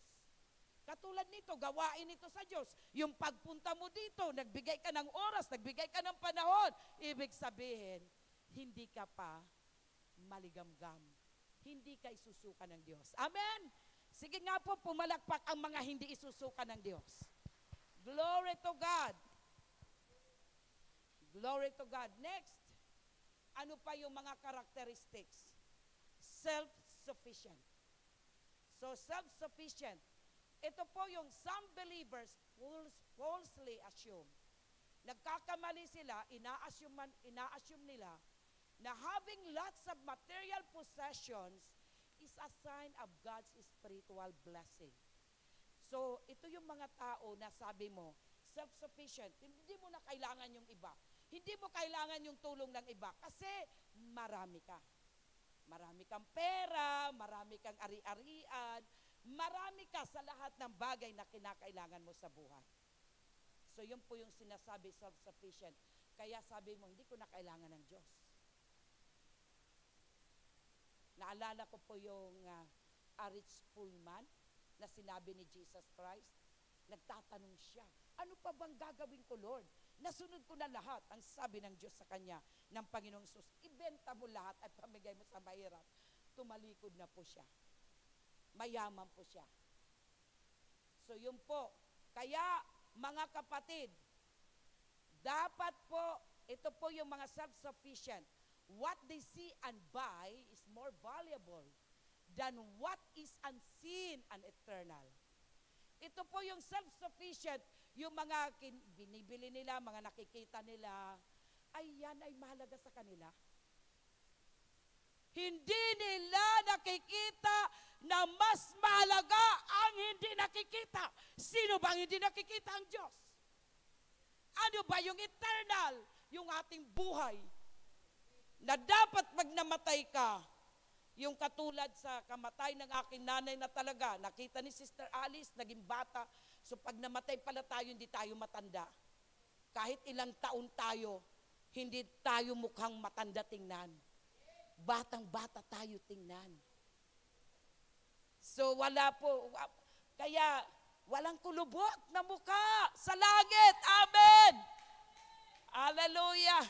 katulad nito, gawain ito sa Diyos, yung pagpunta mo dito, nagbigay ka ng oras, nagbigay ka ng panahon, ibig sabihin, hindi ka pa maligamgam. Hindi ka isusuka ng Diyos. Amen? Sige nga po, pumalakpak ang mga hindi isusuka ng Diyos. Glory to God. Glory to God. Next, ano pa yung mga characteristics? Self-sufficient. So, self-sufficient. Ito po yung some believers falsely assume. Nagkakamali sila, ina-assume nila na having lots of material possessions is a sign of God's spiritual blessing. So, ito yung mga tao na sabi mo, self-sufficient, hindi mo na kailangan yung iba. Hindi mo kailangan yung tulong ng iba kasi marami ka. Marami kang pera, marami kang ari-arian, marami ka sa lahat ng bagay na kinakailangan mo sa buhay. So, yun po yung sinasabi, self-sufficient. Kaya sabi mo, hindi ko na kailangan ng Diyos. Naalala ko po yung a rich fool man na sinabi ni Jesus Christ. Nagtatanong siya, ano pa bang gagawin ko, Lord? Nasunod ko na lahat. Ang sabi ng Diyos sa kanya, ng Panginoong Sus, ibenta mo lahat at pamigay mo sa mahirap. Tumalikod na po siya. Mayaman po siya. So yun po. Kaya, mga kapatid, dapat po, ito po yung mga self-sufficient. What they see and buy is more valuable than what is unseen and eternal. Ito po yung self-sufficient, yung mga binibili nila, mga nakikita nila, ay yan ay mahalaga sa kanila. Hindi nila nakikita na mas mahalaga ang hindi nakikita. Sino bang hindi nakikita? Ang Diyos. Ano ba yung eternal? Yung ating buhay. Na dapat pag namatay ka, yung katulad sa kamatay ng aking nanay na talaga, nakita ni Sister Alice, naging bata, so pag namatay pala tayo, hindi tayo matanda. Kahit ilang taon tayo, hindi tayo mukhang matanda tingnan. Batang-bata tayo tingnan. So wala po, kaya walang kulubot na mukha sa langit. Amen! Hallelujah!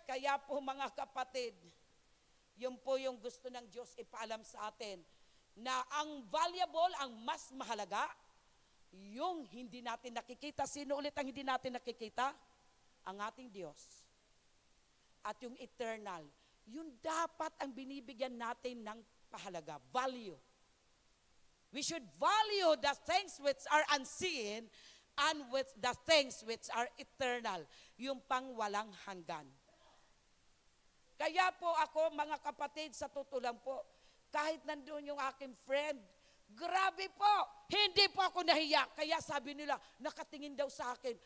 Kaya po mga kapatid, yun po yung gusto ng Diyos ipaalam sa atin, na ang valuable, ang mas mahalaga, yung hindi natin nakikita. Sino ulit ang hindi natin nakikita? Ang ating Diyos. At yung eternal. Yun dapat ang binibigyan natin ng pahalaga, value. We should value the things which are unseen and with the things which are eternal. Yung pang walang hanggan. Kaya po ako, mga kapatid, sa tutulan po, kahit nandun yung aking friend, grabe po, hindi po ako nahiya. Kaya sabi nila, nakatingin daw sa akin,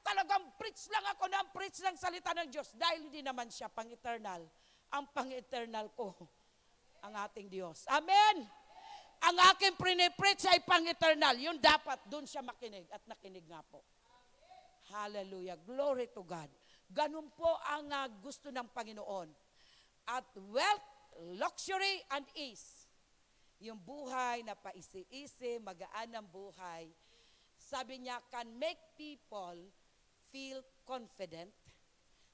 talagang preach lang ako ng preach ng salita ng Diyos dahil hindi naman siya pang-eternal. Ang pang-eternal ko, ang ating Diyos. Amen! Ang aking pre-preach ay pang-eternal. Yun dapat, dun siya makinig at nakinig nga po. Hallelujah. Glory to God. Ganun po ang gusto ng Panginoon. At wealth, luxury, and ease. Yung buhay na paisi-isi, magaan ang buhay. Sabi niya, can make people feel confident,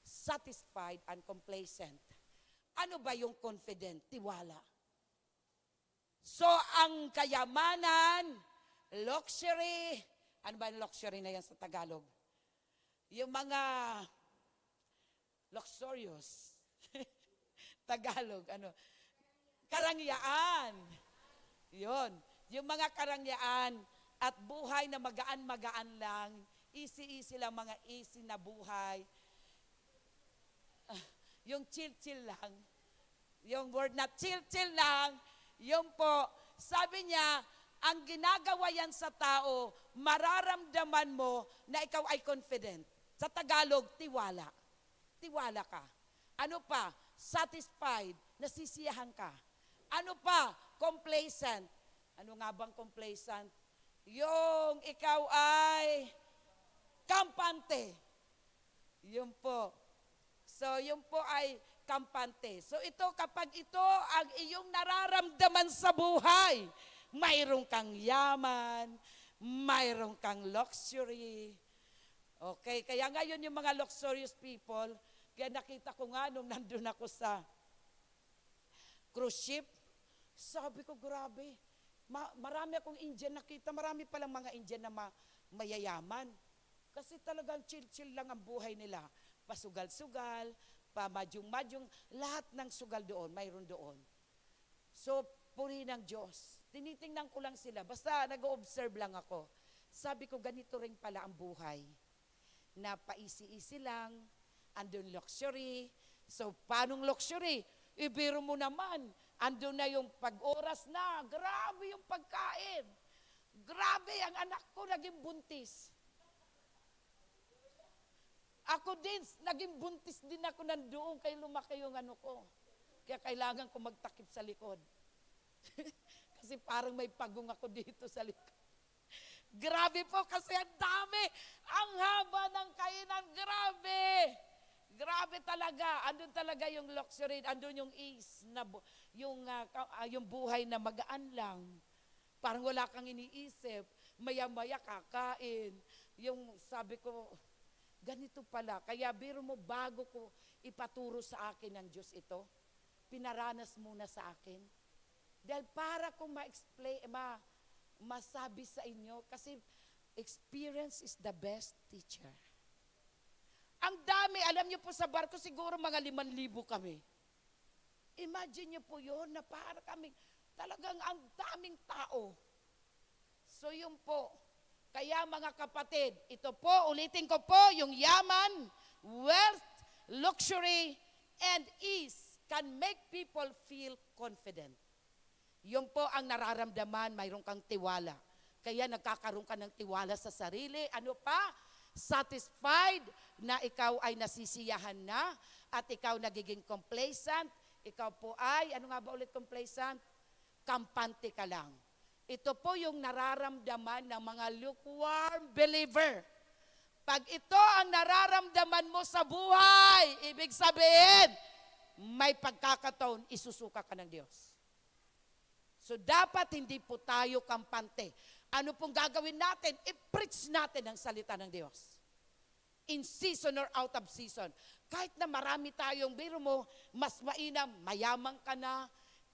satisfied, and complacent. Ano ba yung confident? Tiwala. So, ang kayamanan, luxury, ano ba yung luxury na yan sa Tagalog? Yung mga luxurious. Tagalog, ano? Karangyaan. Yun. Yung mga karangyaan at buhay na magaan-magaan lang, easy-easy lang, mga easy na buhay. Yung chill-chill lang. Yung word na chill-chill lang, yung po, sabi niya, ang ginagawa yan sa tao, mararamdaman mo na ikaw ay confident. Sa Tagalog, tiwala. Tiwala ka. Ano pa? Satisfied. Nasisiyahan ka. Ano pa? Complacent. Ano nga bang complacent? Yung ikaw ay kampante. Yun po. So, yun po ay kampante. So, ito, kapag ito ang iyong nararamdaman sa buhay, mayroon kang yaman, mayroon kang luxury. Okay, kaya ngayon yung mga luxurious people, kaya nakita ko nga nung nandun ako sa cruise ship, sabi ko, grabe, marami akong Indian nakita, marami palang mga Indian na mayayaman. Kasi talagang chill-chill lang ang buhay nila. Pasugal-sugal, pamadyong-madyong, lahat ng sugal doon, mayroon doon. So, puri ng Diyos. Tinitingnan ko lang sila, basta nag-observe lang ako. Sabi ko, ganito rin pala ang buhay. Na paisi-isi lang, andun luxury. So, paanong luxury? Ibiro mo naman, andun na yung pag-oras na, grabe yung pagkain. Grabe, ang anak ko naging buntis. Ako din, naging buntis din ako nandoon kaya lumaki yung ano ko. Kaya kailangan ko magtakip sa likod. Kasi parang may pagong ako dito sa likod. Grabe po kasi ang dami. Ang haba ng kainan, grabe. Grabe talaga. Andun talaga yung luxury, andun yung ease, yung buhay na magaan lang. Parang wala kang iniisip. Maya-maya kakain. Yung sabi ko, ganito pala. Kaya biro mo bago ko ipaturo sa akin ng Diyos ito, pinaranas muna sa akin. Dahil para kong ma-explain, masabi sa inyo, kasi experience is the best teacher. Ang dami, alam niyo po sa barko, siguro mga 5,000 kami. Imagine niyo po yun, na para kami, talagang ang daming tao. So yun po, kaya mga kapatid, ito po, ulitin ko po, yung yaman, wealth, luxury, and ease can make people feel confident. Yun po ang nararamdaman, mayroon kang tiwala. Kaya nagkakaroon ka ng tiwala sa sarili. Ano pa? Satisfied na ikaw ay nasisiyahan na at ikaw nagiging complacent. Ikaw po ay, ano nga ba ulit complacent? Kampante ka lang. Ito po yung nararamdaman ng mga lukewarm believer. Pag ito ang nararamdaman mo sa buhay, ibig sabihin, may pagkakataon, isusuka ka ng Diyos. So dapat hindi po tayo kampante. Ano pong gagawin natin? I-preach natin ang salita ng Diyos. In season or out of season. Kahit na marami tayong, biro mo, mas mainam, mayaman ka na,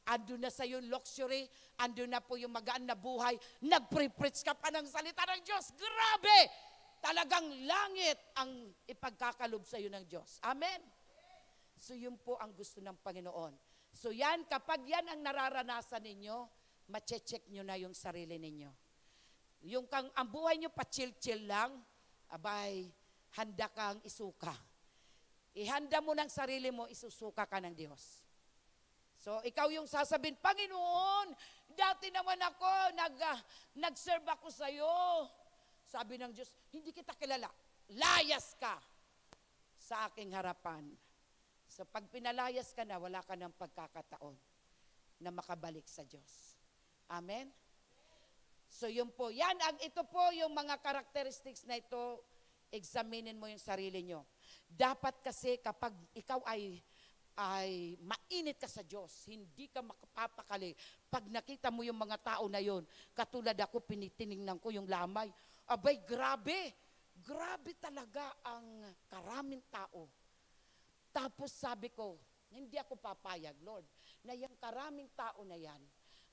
Andun na sa yung luxury, andun na po yung magaan na buhay, nagpre-preach ka pa ng salita ng Diyos. Grabe! Talagang langit ang ipagkakalob sa iyo ng Diyos. Amen? So yun po ang gusto ng Panginoon. So yan, kapag yan ang nararanasan ninyo, mache-check nyo na yung sarili ninyo. Yung ang buhay nyo pa-chill-chill lang, abay, handa kang isuka. Ihanda mo ng sarili mo, isusuka ka ng Diyos. So, ikaw yung sasabihin, Panginoon, dati naman ako, nag-serve ako sa'yo. Sabi ng Diyos, hindi kita kilala. Layas ka sa aking harapan. So, pag pinalayas ka na, wala ka ng pagkakataon na makabalik sa Diyos. Amen? So, yun po. Ito po yung mga characteristics na ito, examinin mo yung sarili nyo. Dapat kasi kapag ikaw ay mainit ka sa Diyos, hindi ka makapapakali. Pag nakita mo yung mga tao na yon, katulad ako, pinitiningnan ko yung lamay. Abay, grabe. Grabe talaga ang karaming tao. Tapos sabi ko, hindi ako papayag, Lord, na yung karaming tao na yan,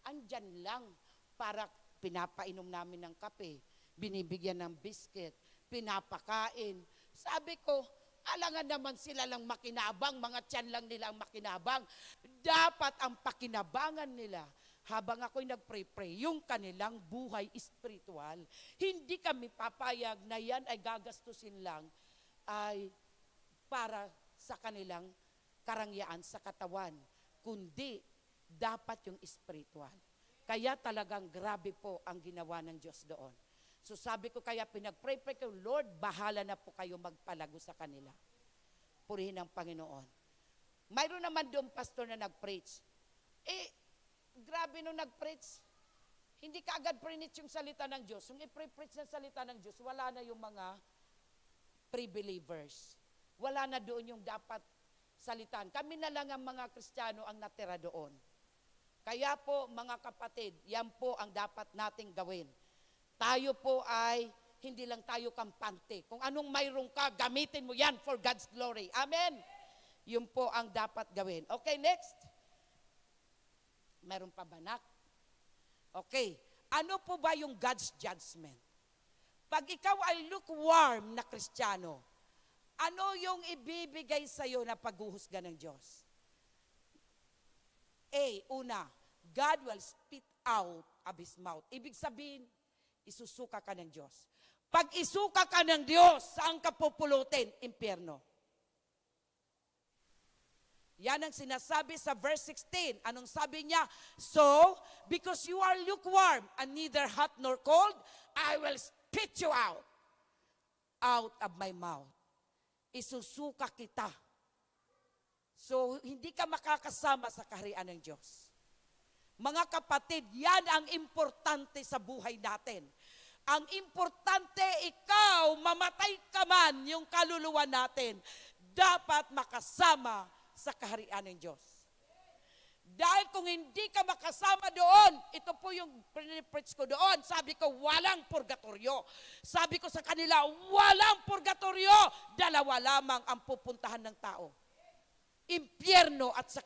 andyan lang para pinapainom namin ng kape, binibigyan ng biscuit, pinapakain. Sabi ko, alangan naman sila lang makinabang, mga tiyan lang nila ang makinabang. Dapat ang pakinabangan nila, habang ako'y nagpray-pray, yung kanilang buhay spiritual. Hindi kami papayag na yan ay gagastusin lang ay para sa kanilang karangyaan sa katawan, kundi dapat yung spiritual. Kaya talagang grabe po ang ginawa ng Diyos doon. So sabi ko kaya pinag-pray-pray ko, Lord, bahala na po kayo magpalago sa kanila. Purihin ang Panginoon. Mayroon naman doon pastor na nag-preach. Grabe nung nag-preach. Hindi ka agad preach yung salita ng Diyos. Yung i-preach ng salita ng Diyos, wala na yung mga pre-believers. Wala na doon yung dapat salitan. Kami na lang ang mga Kristiyano ang natira doon. Kaya po mga kapatid, yan po ang dapat nating gawin. Tayo po ay, hindi lang tayo kampante. Kung anong mayroon ka, gamitin mo yan for God's glory. Amen? Yun po ang dapat gawin. Okay, next. Meron pa ba, nak? Okay. Ano po ba yung God's judgment? Pag ikaw ay lukewarm na Kristiyano, ano yung ibibigay sa'yo na paghuhusga ng Diyos? Una, God will spit out of His mouth. Ibig sabihin, isusuka ka ng Diyos. Pag isuka ka ng Diyos, saan ka pupulutin? Impyerno. Yan ang sinasabi sa verse 16. Anong sabi niya? So, because you are lukewarm and neither hot nor cold, I will spit you out of my mouth. Isusuka kita. So, hindi ka makakasama sa kaharian ng Diyos. Mga kapatid, yan ang importante sa buhay natin. Ang importante, ikaw, mamatay ka man yung kaluluwa natin, dapat makasama sa kaharian ng Diyos. Dahil kung hindi ka makasama doon, ito po yung pre-preach ko doon, sabi ko, walang purgatorio. Sabi ko sa kanila, walang purgatorio, dalawa lamang ang pupuntahan ng tao. Impyerno at sa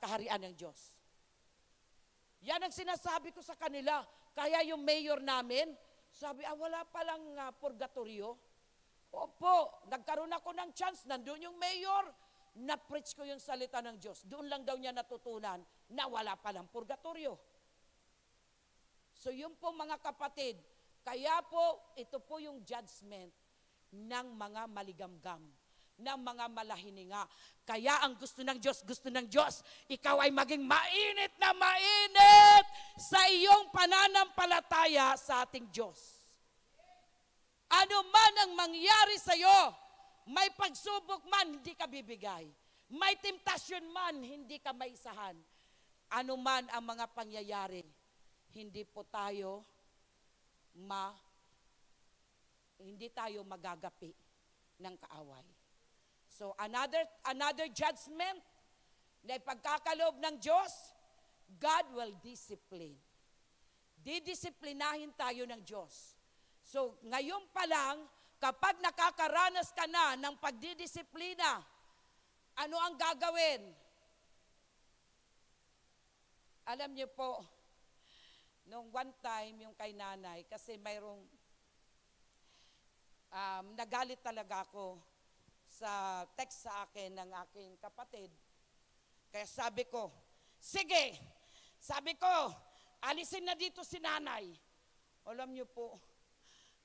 kaharian ng Diyos. Yan ang sinasabi ko sa kanila. Kaya yung mayor namin, sabi, wala palang purgatorio. Opo, nagkaroon ako ng chance, nandun yung mayor, na-preach ko yung salita ng Diyos. Doon lang daw niya natutunan na wala palang purgatorio. So yun po mga kapatid, kaya po, ito po yung judgment ng mga maligamgam, ng mga malahininga. Kaya ang gusto ng Diyos, ikaw ay maging mainit na mainit sa iyong pananampalataya sa ating Diyos. Ano man ang mangyari sa iyo, may pagsubok man, hindi ka bibigay. May temptasyon man, hindi ka maisahan. Ano man ang mga pangyayari, hindi po tayo hindi tayo magagapi ng kaaway. So another judgment na ipagkakalob ng Diyos, God will discipline. Didisiplinahin tayo ng Diyos. So ngayon pa lang, kapag nakakaranas ka na ng pagdidisiplina, ano ang gagawin? Alam niyo po, nung one time, yung kay nanay, kasi mayroong, nagalit talaga ako sa text sa akin ng aking kapatid. Kaya sabi ko, sige, sabi ko, alisin na dito si nanay. Alam niyo po,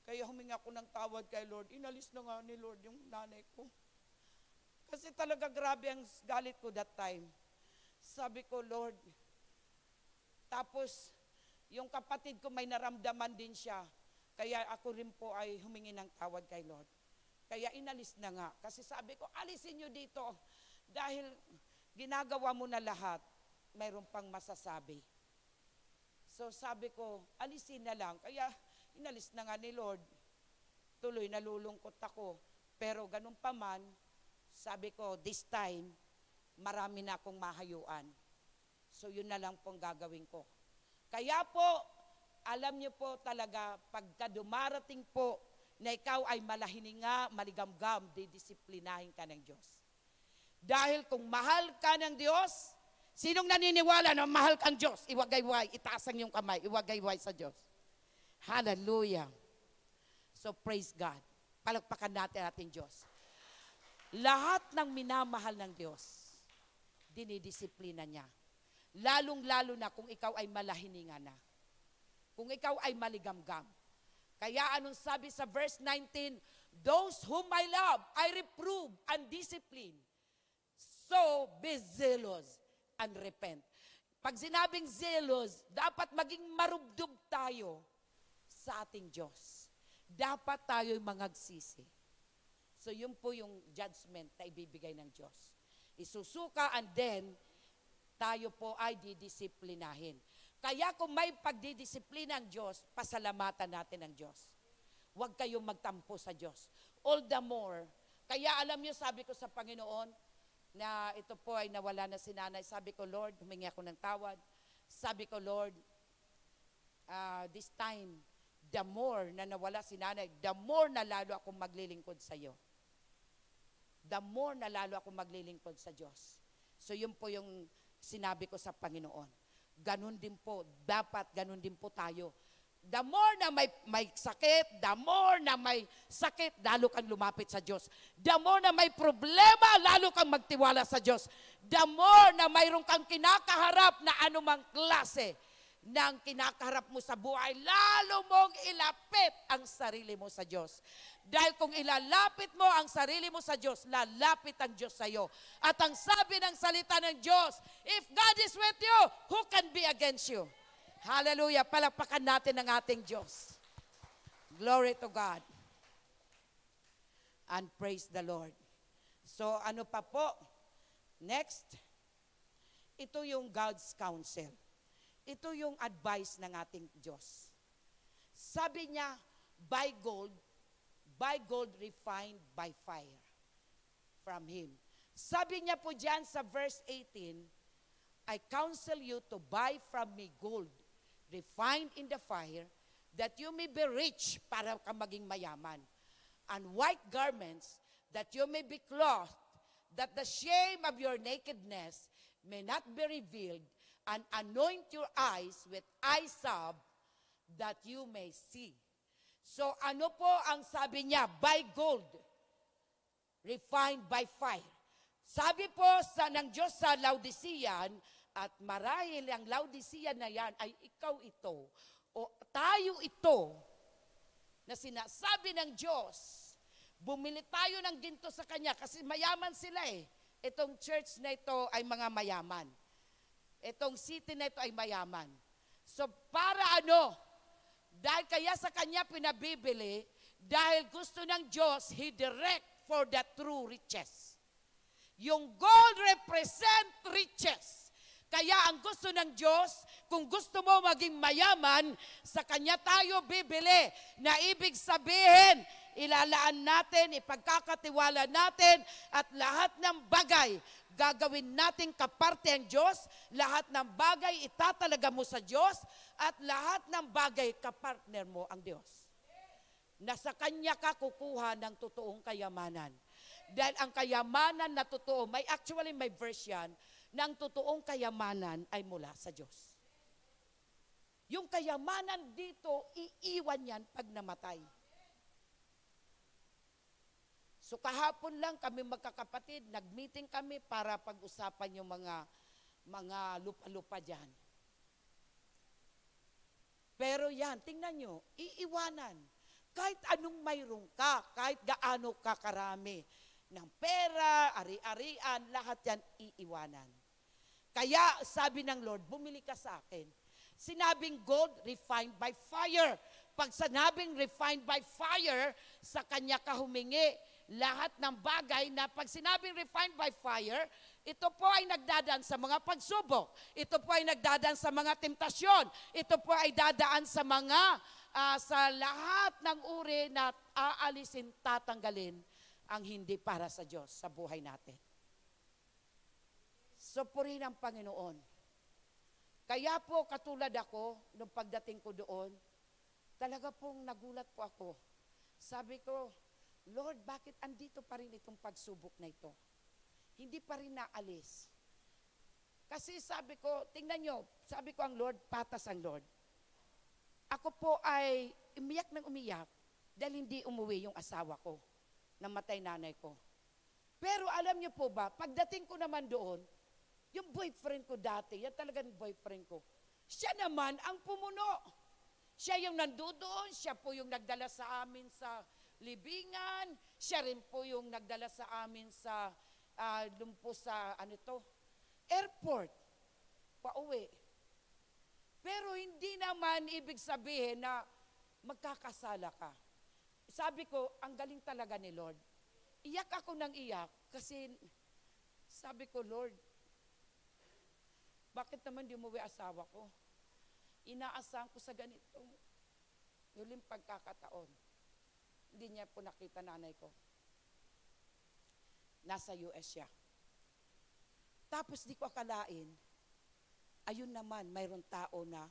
kaya huminga ako ng tawad kay Lord. Inalis na nga ni Lord yung nanay ko. Kasi talaga grabe ang galit ko that time. Sabi ko, Lord, tapos yung kapatid ko may naramdaman din siya. Kaya ako rin po ay humingi ng tawad kay Lord. Kaya inalis na nga. Kasi sabi ko, alisin nyo dito. Dahil ginagawa mo na lahat, mayroon pang masasabi. So sabi ko, alisin na lang. Kaya inalis na nga ni Lord. Tuloy nalulungkot ako. Pero ganun pa man, sabi ko, this time, marami na akong mahayuan. So yun na lang pong gagawin ko. Kaya po, alam niyo po talaga, pagka dumarating po, na ikaw ay malahininga, maligamgam, didisiplinahin ka ng Diyos. Dahil kung mahal ka ng Diyos, sinong naniniwala na mahal kang Diyos? Iwagayway, itaas ang iyong kamay, iwagayway sa Diyos. Hallelujah. So praise God. Palagpakan natin ating Diyos. Lahat ng minamahal ng Diyos, dinidisiplina niya. Lalong-lalo na kung ikaw ay malahininga na. Kung ikaw ay maligamgam. Kaya anong sabi sa verse 19, those whom I love, I reprove and discipline. So be zealous and repent. Pag sinabing zealous, dapat maging marubdob tayo sa ating Diyos. Dapat tayo'y mangagsisi. So yun po yung judgment na ibibigay ng Diyos. Isusuka and then, tayo po ay didisiplinahin. Kaya kung may pagdidisiplina ang Diyos, pasalamatan natin ang Diyos. Huwag kayong magtampo sa Diyos. All the more. Kaya alam niyo, sabi ko sa Panginoon, na ito po ay nawala na si nanay. Sabi ko, Lord, humingi ako ng tawad. Sabi ko, Lord, this time, the more na nawala si nanay, the more na lalo akong maglilingkod sa iyo. The more na lalo akong maglilingkod sa Diyos. So yun po yung sinabi ko sa Panginoon. Ganun din po, dapat ganun din po tayo. The more na may sakit, the more na may sakit, lalo kang lumapit sa Diyos. The more na may problema, lalo kang magtiwala sa Diyos. The more na mayroon kang kinakaharap na anumang klase ng kinakaharap mo sa buhay, lalo mong ilapit ang sarili mo sa Diyos. Dahil kung ilalapit mo ang sarili mo sa Diyos, lalapit ang Diyos sa iyo. At ang sabi ng salita ng Diyos, if God is with you, who can be against you? Hallelujah. Palakpakan natin ang ating Diyos. Glory to God. And praise the Lord. So ano pa po? Next, ito yung God's counsel. Ito yung advice ng ating Diyos. Sabi niya, buy gold refined by fire from Him. Sabi niya po dyan sa verse 18, I counsel you to buy from me gold refined in the fire, that you may be rich, para ka maging mayaman, and white garments, that you may be clothed, that the shame of your nakedness may not be revealed, and anoint your eyes with eye salve, that you may see. So ano po ang sabi niya? Buy gold, refined by fire. Sabi po ng Diyos sa Laodicean, at marahil ang Laodicean na yan ay ikaw ito, o tayo ito, na sinasabi ng Diyos, bumili tayo ng ginto sa Kanya, kasi mayaman sila eh. Itong church na ito ay mga mayaman. Itong city na ito ay mayaman. So para ano? Dahil kaya sa Kanya pinabibili, dahil gusto ng Diyos, He direct for the true riches. Yung gold represent riches. Kaya ang gusto ng Diyos, kung gusto mo maging mayaman, sa Kanya tayo bibili. Na ibig sabihin, ilalaan natin, ipagkakatiwala natin, at lahat ng bagay, gagawin natin kaparte ang Diyos, lahat ng bagay itatalaga mo sa Diyos, at lahat ng bagay kapartner mo ang Diyos. Na sa Kanya ka kukuha ng totoong kayamanan. Dahil ang kayamanan na totoo, may verse yan, na ang totoong kayamanan ay mula sa Diyos. Yung kayamanan dito, iiwan yan pag namatay. So kahapon lang kami magkakapatid, nag-meeting kami para pag-usapan yung mga lupa-lupa dyan. Pero yan, tingnan nyo, iiwanan. Kahit anong mayroon ka, kahit gaano ka karami ng pera, ari-arian, lahat yan iiwanan. Kaya sabi ng Lord, bumili ka sa akin. Sinabing gold refined by fire. Pag sinabing refined by fire, sa kanya ka humingi. Lahat ng bagay na pag sinabing refined by fire, ito po ay nagdadaan sa mga pagsubok. Ito po ay nagdadaan sa mga temptasyon. Ito po ay dadaan sa sa lahat ng uri na aalisin, tatanggalin ang hindi para sa Diyos sa buhay natin. So purihin ang Panginoon. Kaya po katulad ako, nung pagdating ko doon, talaga pong nagulat po ako. Sabi ko, Lord, bakit andito pa rin itong pagsubok na ito? Hindi pa rin naalis. Kasi sabi ko, tingnan nyo, sabi ko ang Lord, patas ang Lord. Ako po ay umiyak ng umiyak dahil hindi umuwi yung asawa ko, namatay nanay ko. Pero alam nyo po ba, pagdating ko naman doon, yung boyfriend ko dati, yan talagang boyfriend ko, siya naman ang pumuno. Siya yung nandoon, siya po yung nagdala sa amin sa libingan, siya rin po yung nagdala sa amin sa airport, pauwi. Pero hindi naman ibig sabihin na magkakasala ka. Sabi ko, ang galing talaga ni Lord. Iyak ako ng iyak kasi sabi ko, Lord, bakit naman di umuwi asawa ko? Inaasahan ko sa ganito. Huling pagkakataon. Hindi niya po nakita nanay ko. Nasa US siya. Tapos di ko akalain, ayun naman, mayroong tao na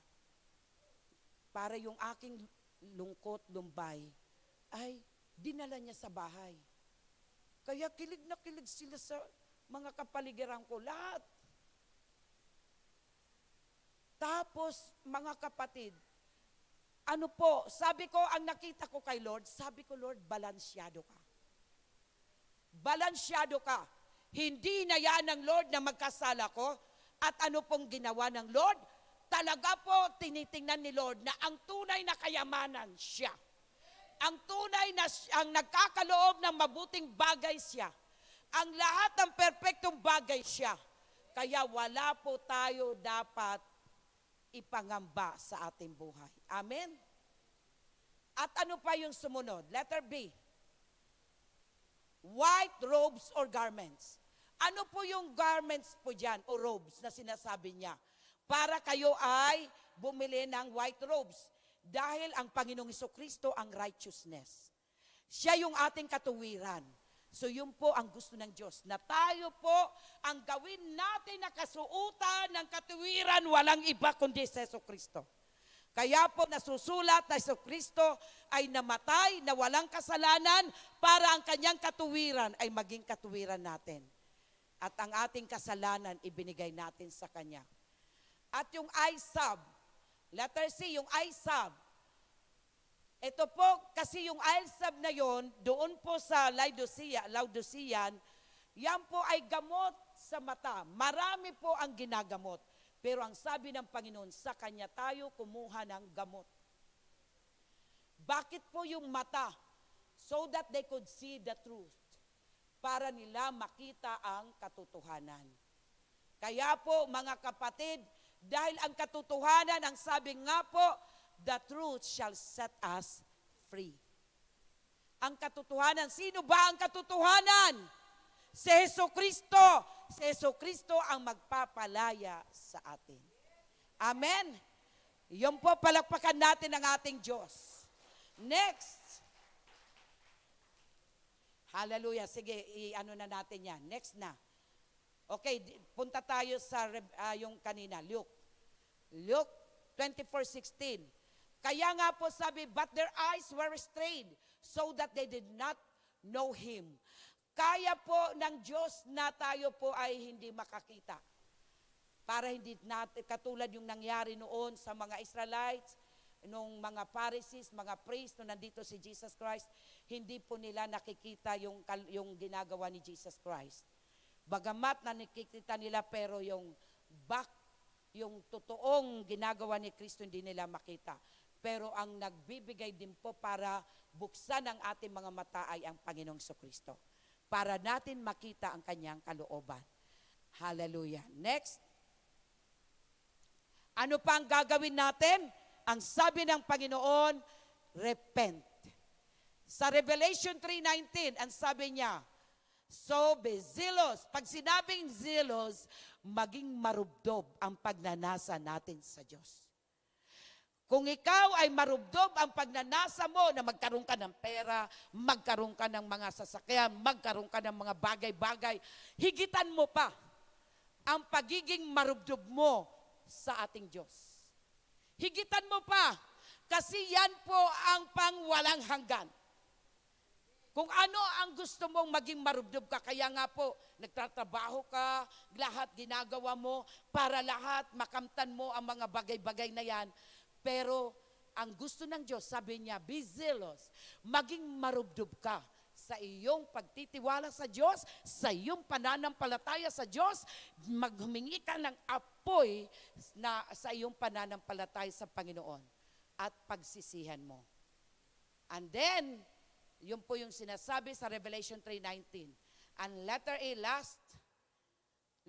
para yung aking lungkot, lumbay, ay dinala niya sa bahay. Kaya kilig na kilig sila sa mga kapaligiran ko, lahat. Tapos, mga kapatid, ano po, sabi ko, ang nakita ko kay Lord, sabi ko, Lord, balansyado ka. Balansyado ka. Hindi na yan ng Lord na magkasala ko. At ano pong ginawa ng Lord? Talaga po, tinitingnan ni Lord na ang tunay na kayamanan siya. Ang tunay na ang nagkakaloob ng mabuting bagay siya. Ang lahat ng perpektong bagay siya. Kaya wala po tayo dapat ipangamba sa ating buhay. Amen? At ano pa yung sumunod? Letter B. White robes or garments. Ano po yung garments po dyan o robes na sinasabi niya? Para kayo ay bumili ng white robes. Dahil ang Panginoong Jesucristo ang righteousness. Siya yung ating katuwiran. So yun po ang gusto ng Diyos, na tayo po ang gawin natin na kasuutan ng katuwiran, walang iba kundi si Jesucristo. Kaya po nasusulat na Jesucristo ay namatay na walang kasalanan para ang kanyang katuwiran ay maging katuwiran natin. At ang ating kasalanan ibinigay natin sa kanya. At yung I-sub, letter C, yung I-sub, ito po, kasi yung I-sub na yon, doon po sa Laodicean, yan po ay gamot sa mata. Marami po ang ginagamot. Pero ang sabi ng Panginoon, sa kanya tayo kumuha ng gamot. Bakit po yung mata? So that they could see the truth. Para nila makita ang katotohanan. Kaya po, mga kapatid, dahil ang katotohanan, ang sabi nga po, the truth shall set us free. Ang katotohanan, sino ba ang katotohanan? Si Jesucristo. Si Jesucristo ang magpapalaya sa atin. Amen? Yun po, palakpakan natin ang ating Diyos. Next. Hallelujah. Sige, i-ano na natin yan. Next na. Okay, punta tayo sa yung kanina, Luke. Luke 24:16. Kaya nga po sabi, but their eyes were restrained so that they did not know Him. Kaya po ng Diyos na tayo po ay hindi makakita. para hindi natin, katulad yung nangyari noon sa mga Israelites, nung mga Pharisees, mga priests, nung nandito si Jesus Christ, hindi po nila nakikita yung ginagawa ni Jesus Christ. Bagamat na nakikita nila, pero yung totoong ginagawa ni Kristo hindi nila makita. Pero ang nagbibigay din po para buksan ang ating mga mata ay ang Panginoong Kristo. Para natin makita ang kanyang kalooban. Hallelujah. Next. Ano pa ang gagawin natin? Ang sabi ng Panginoon, repent. Sa Revelation 3:19, ang sabi niya, so be zealous. Pag sinabing zealous, maging marubdob ang pagnanasa natin sa Diyos. Kung ikaw ay marubdob ang pagnanasa mo na magkaroon ka ng pera, magkaroon ka ng mga sasakyan, magkaroon ka ng mga bagay-bagay, higitan mo pa ang pagiging marubdob mo sa ating Diyos. Higitan mo pa, kasi yan po ang pangwalang hanggan. Kung ano ang gusto mong maging marubdob ka, kaya nga po, nagtatrabaho ka, lahat ginagawa mo, para lahat makamtan mo ang mga bagay-bagay na yan. Pero ang gusto ng Diyos, sabi niya, be zealous, maging marubdob ka sa iyong pagtitiwala sa Diyos, sa iyong pananampalataya sa Diyos, maghumingi ka ng apoy na sa iyong pananampalataya sa Panginoon at pagsisihan mo. And then, yun po yung sinasabi sa Revelation 3:19. And letter A,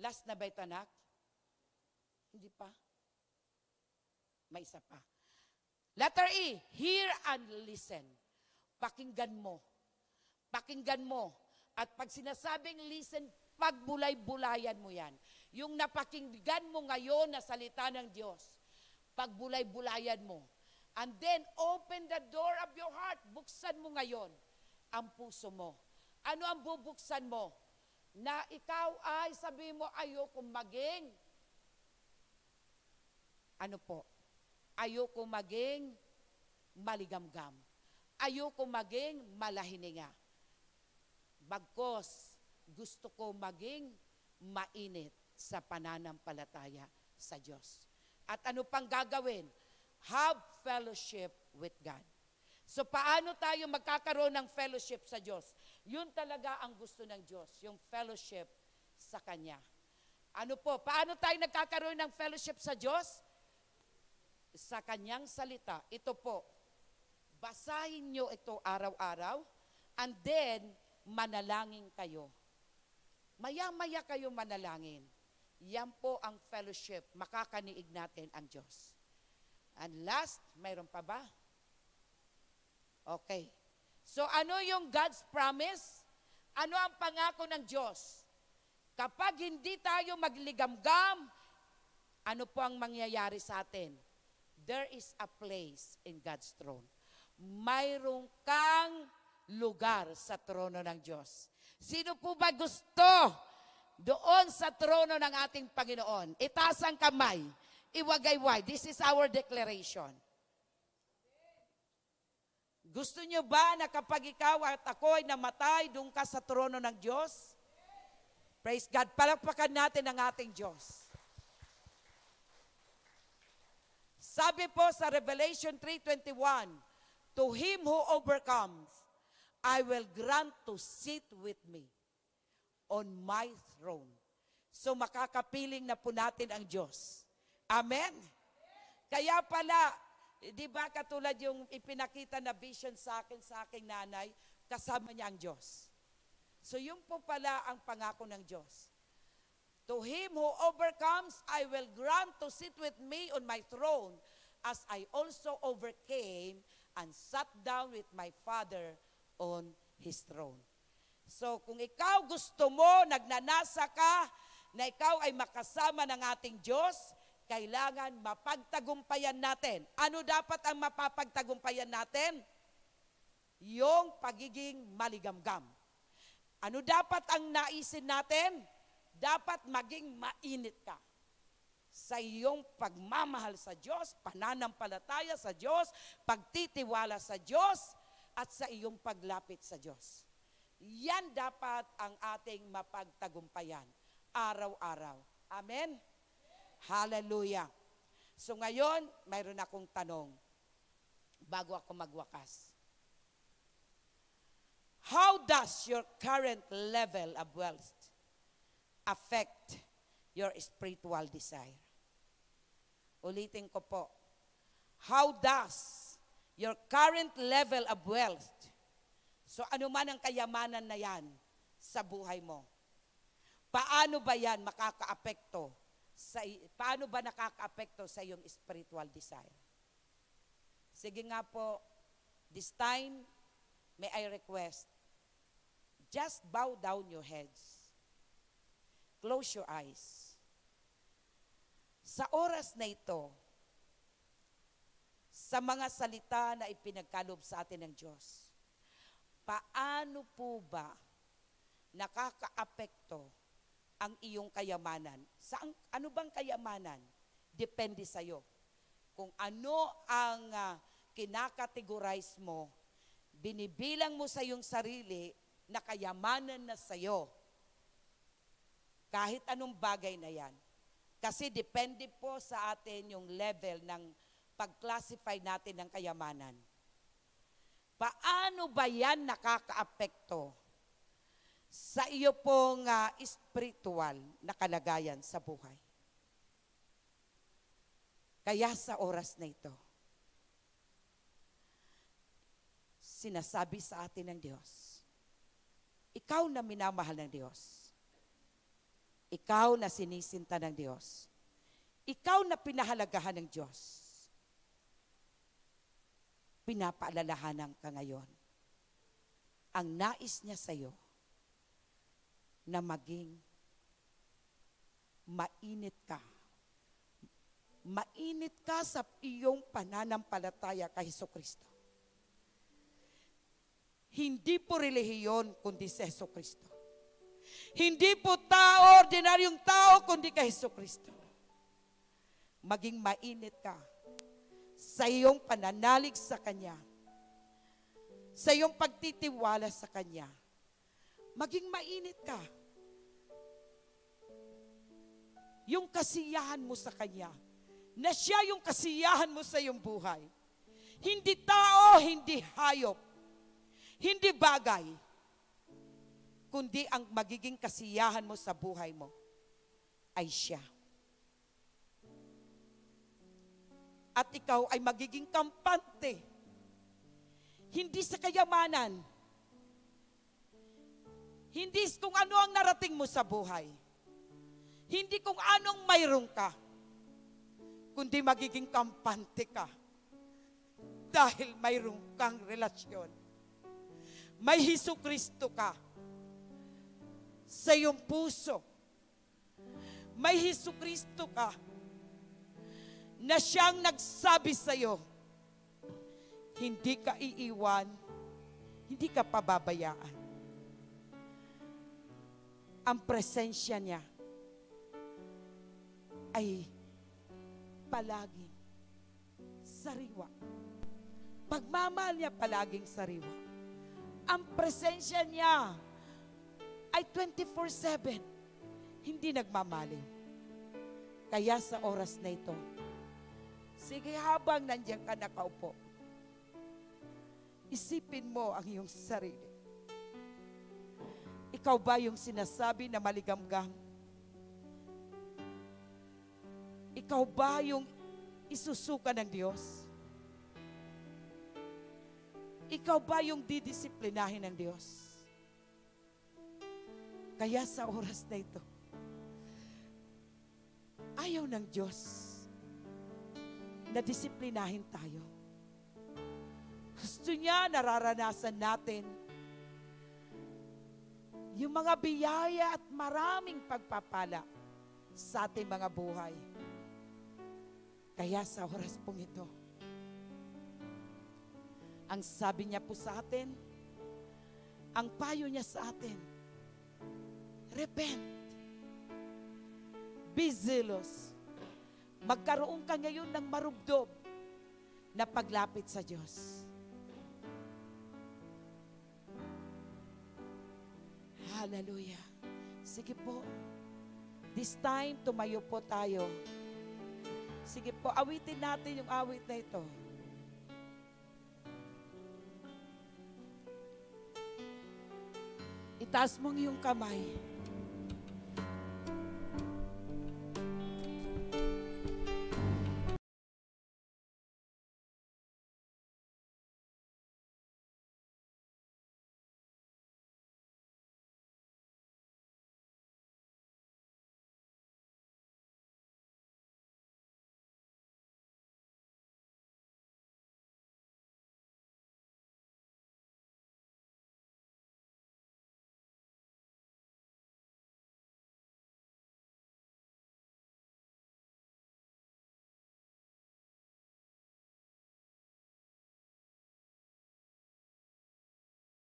last na ba ito, anak? Hindi pa. May isa pa. Letter E, hear and listen. Pakinggan mo. Pakinggan mo. At pag sinasabing listen, pagbulay-bulayan mo yan. Yung napakinggan mo ngayon na salita ng Diyos, pagbulay-bulayan mo. And then, open the door of your heart. Buksan mo ngayon ang puso mo. Ano ang bubuksan mo? Na ikaw ay, sabi mo, ayoko maging, ano po? Ayoko maging maligamgam. Ayoko maging malahininga. Bagkos, gusto ko maging mainit sa pananampalataya sa Diyos. At ano pang gagawin? Have fellowship with God. So paano tayo magkakaroon ng fellowship sa Diyos? Yun talaga ang gusto ng Diyos, yung fellowship sa Kanya. Ano po? Paano tayo nagkakaroon ng fellowship sa Diyos? Sa Kanyang salita. Ito po, basahin nyo ito araw-araw, and then, manalangin kayo. Maya-maya kayo manalangin. Yan po ang fellowship. Makakaniig natin ang Diyos. And last, mayroon pa ba? Okay. So ano yung God's promise? Ano ang pangako ng Diyos? Kapag hindi tayo magligamgam, ano po ang mangyayari sa atin? There is a place in God's throne. Mayroon kang lugar sa trono ng Diyos. Sino po ba gusto doon sa trono ng ating Panginoon? Itaas ang kamay. Iwagayway. This is our declaration. Gusto nyo ba na kapag ikaw at ako ay namatay, doon ka sa trono ng Diyos? Praise God. Palakpakan natin ang ating Diyos. Sabi po sa Revelation 3:21, to him who overcomes, I will grant to sit with me on my throne. So makakapiling na po natin ang Diyos. Amen? Kaya pala, di ba katulad yung ipinakita na vision sa aking nanay, kasama niya ang Diyos. So yun po pala ang pangako ng Diyos. To him who overcomes, I will grant to sit with me on my throne, as I also overcame and sat down with my Father on His throne. So kung ikaw gusto mo, nagnanasa ka, na ikaw ay makasama ng ating Diyos, kailangan mapagtagumpayan natin. Ano dapat ang mapapagtagumpayan natin? Yung pagiging maligamgam. Ano dapat ang naisin natin? Dapat maging mainit ka sa iyong pagmamahal sa Diyos, pananampalataya sa Diyos, pagtitiwala sa Diyos, at sa iyong paglapit sa Diyos. Yan dapat ang ating mapagtagumpayan araw-araw. Amen? Hallelujah. So ngayon, mayroon akong tanong bago ako magwakas. How does your current level of wealth affect your spiritual desire? Ulitin ko po. How does your current level of wealth, so ano man ang kayamanan na yan sa buhay mo, paano ba yan makakaapekto? Paano ba nakakaapekto sa iyong spiritual desire? Sige nga po, this time, may I request, just bow down your heads. Close your eyes. Sa oras na ito, sa mga salita na ipinagkalob sa atin ng Diyos, paano po ba nakakaapekto ang iyong kayamanan? Ano bang kayamanan? Depende sa iyo. Kung ano ang kinakategorize mo, binibilang mo sa iyong sarili na kayamanan na sa iyo. Kahit anong bagay na yan. Kasi depende po sa atin yung level ng pag-classify natin ng kayamanan. Paano ba yan nakakaapekto sa iyo pong spiritual na kalagayan sa buhay? Kaya sa oras na ito, sinasabi sa atin ng Diyos, ikaw na minamahal ng Diyos, ikaw na sinisinta ng Diyos, ikaw na pinahalagahan ng Diyos, pinapaalalahanan ka ngayon. Ang nais niya sa iyo na maging mainit ka. Mainit ka sa iyong pananampalataya kay Jesucristo. Hindi po relihiyon, kundi si Jesucristo. Hindi po tao, ordinaryong tao, kundi kay Jesucristo. Maging mainit ka sa iyong pananalig sa Kanya, sa iyong pagtitiwala sa Kanya. Maging mainit ka. Yung kasiyahan mo sa Kanya, na siya yung kasiyahan mo sa iyong buhay. Hindi tao, hindi hayop, hindi bagay, kundi ang magiging kasiyahan mo sa buhay mo ay siya. At ikaw ay magiging kampante, hindi sa kayamanan, hindi kung ano ang narating mo sa buhay, hindi kung anong mayroon ka, kundi magiging kampante ka dahil mayroon kang relasyon. May Jesucristo ka sa iyong puso. May Jesucristo ka na siyang nagsabi sa iyo, hindi ka iiwan, hindi ka pababayaan. Ang presensya niya ay palaging sariwa. Pagmamahal niya palaging sariwa. Ang presensya niya ay 24/7. Hindi nagmamaliw. Kaya sa oras na ito, sige, habang nandiyan ka nakaupo, isipin mo ang iyong sarili. Ikaw ba yung sinasabi na maligamgam? Ikaw ba yung isusuka ng Diyos? Ikaw ba yung didisiplinahin ng Diyos? Kaya sa oras na ito, ayaw ng Diyos na disiplinahin tayo. Gusto niya nararanasan natin yung mga biyaya at maraming pagpapala sa ating mga buhay. Kaya sa oras pong ito, ang sabi niya po sa atin, ang payo niya sa atin, repent, be zealous. Magkaroon ka ngayon ng marubdob na paglapit sa Diyos. Hallelujah. Sige po, this time tumayo po tayo. Sige po, awitin natin yung awit na ito. Itaas mong iyong kamay.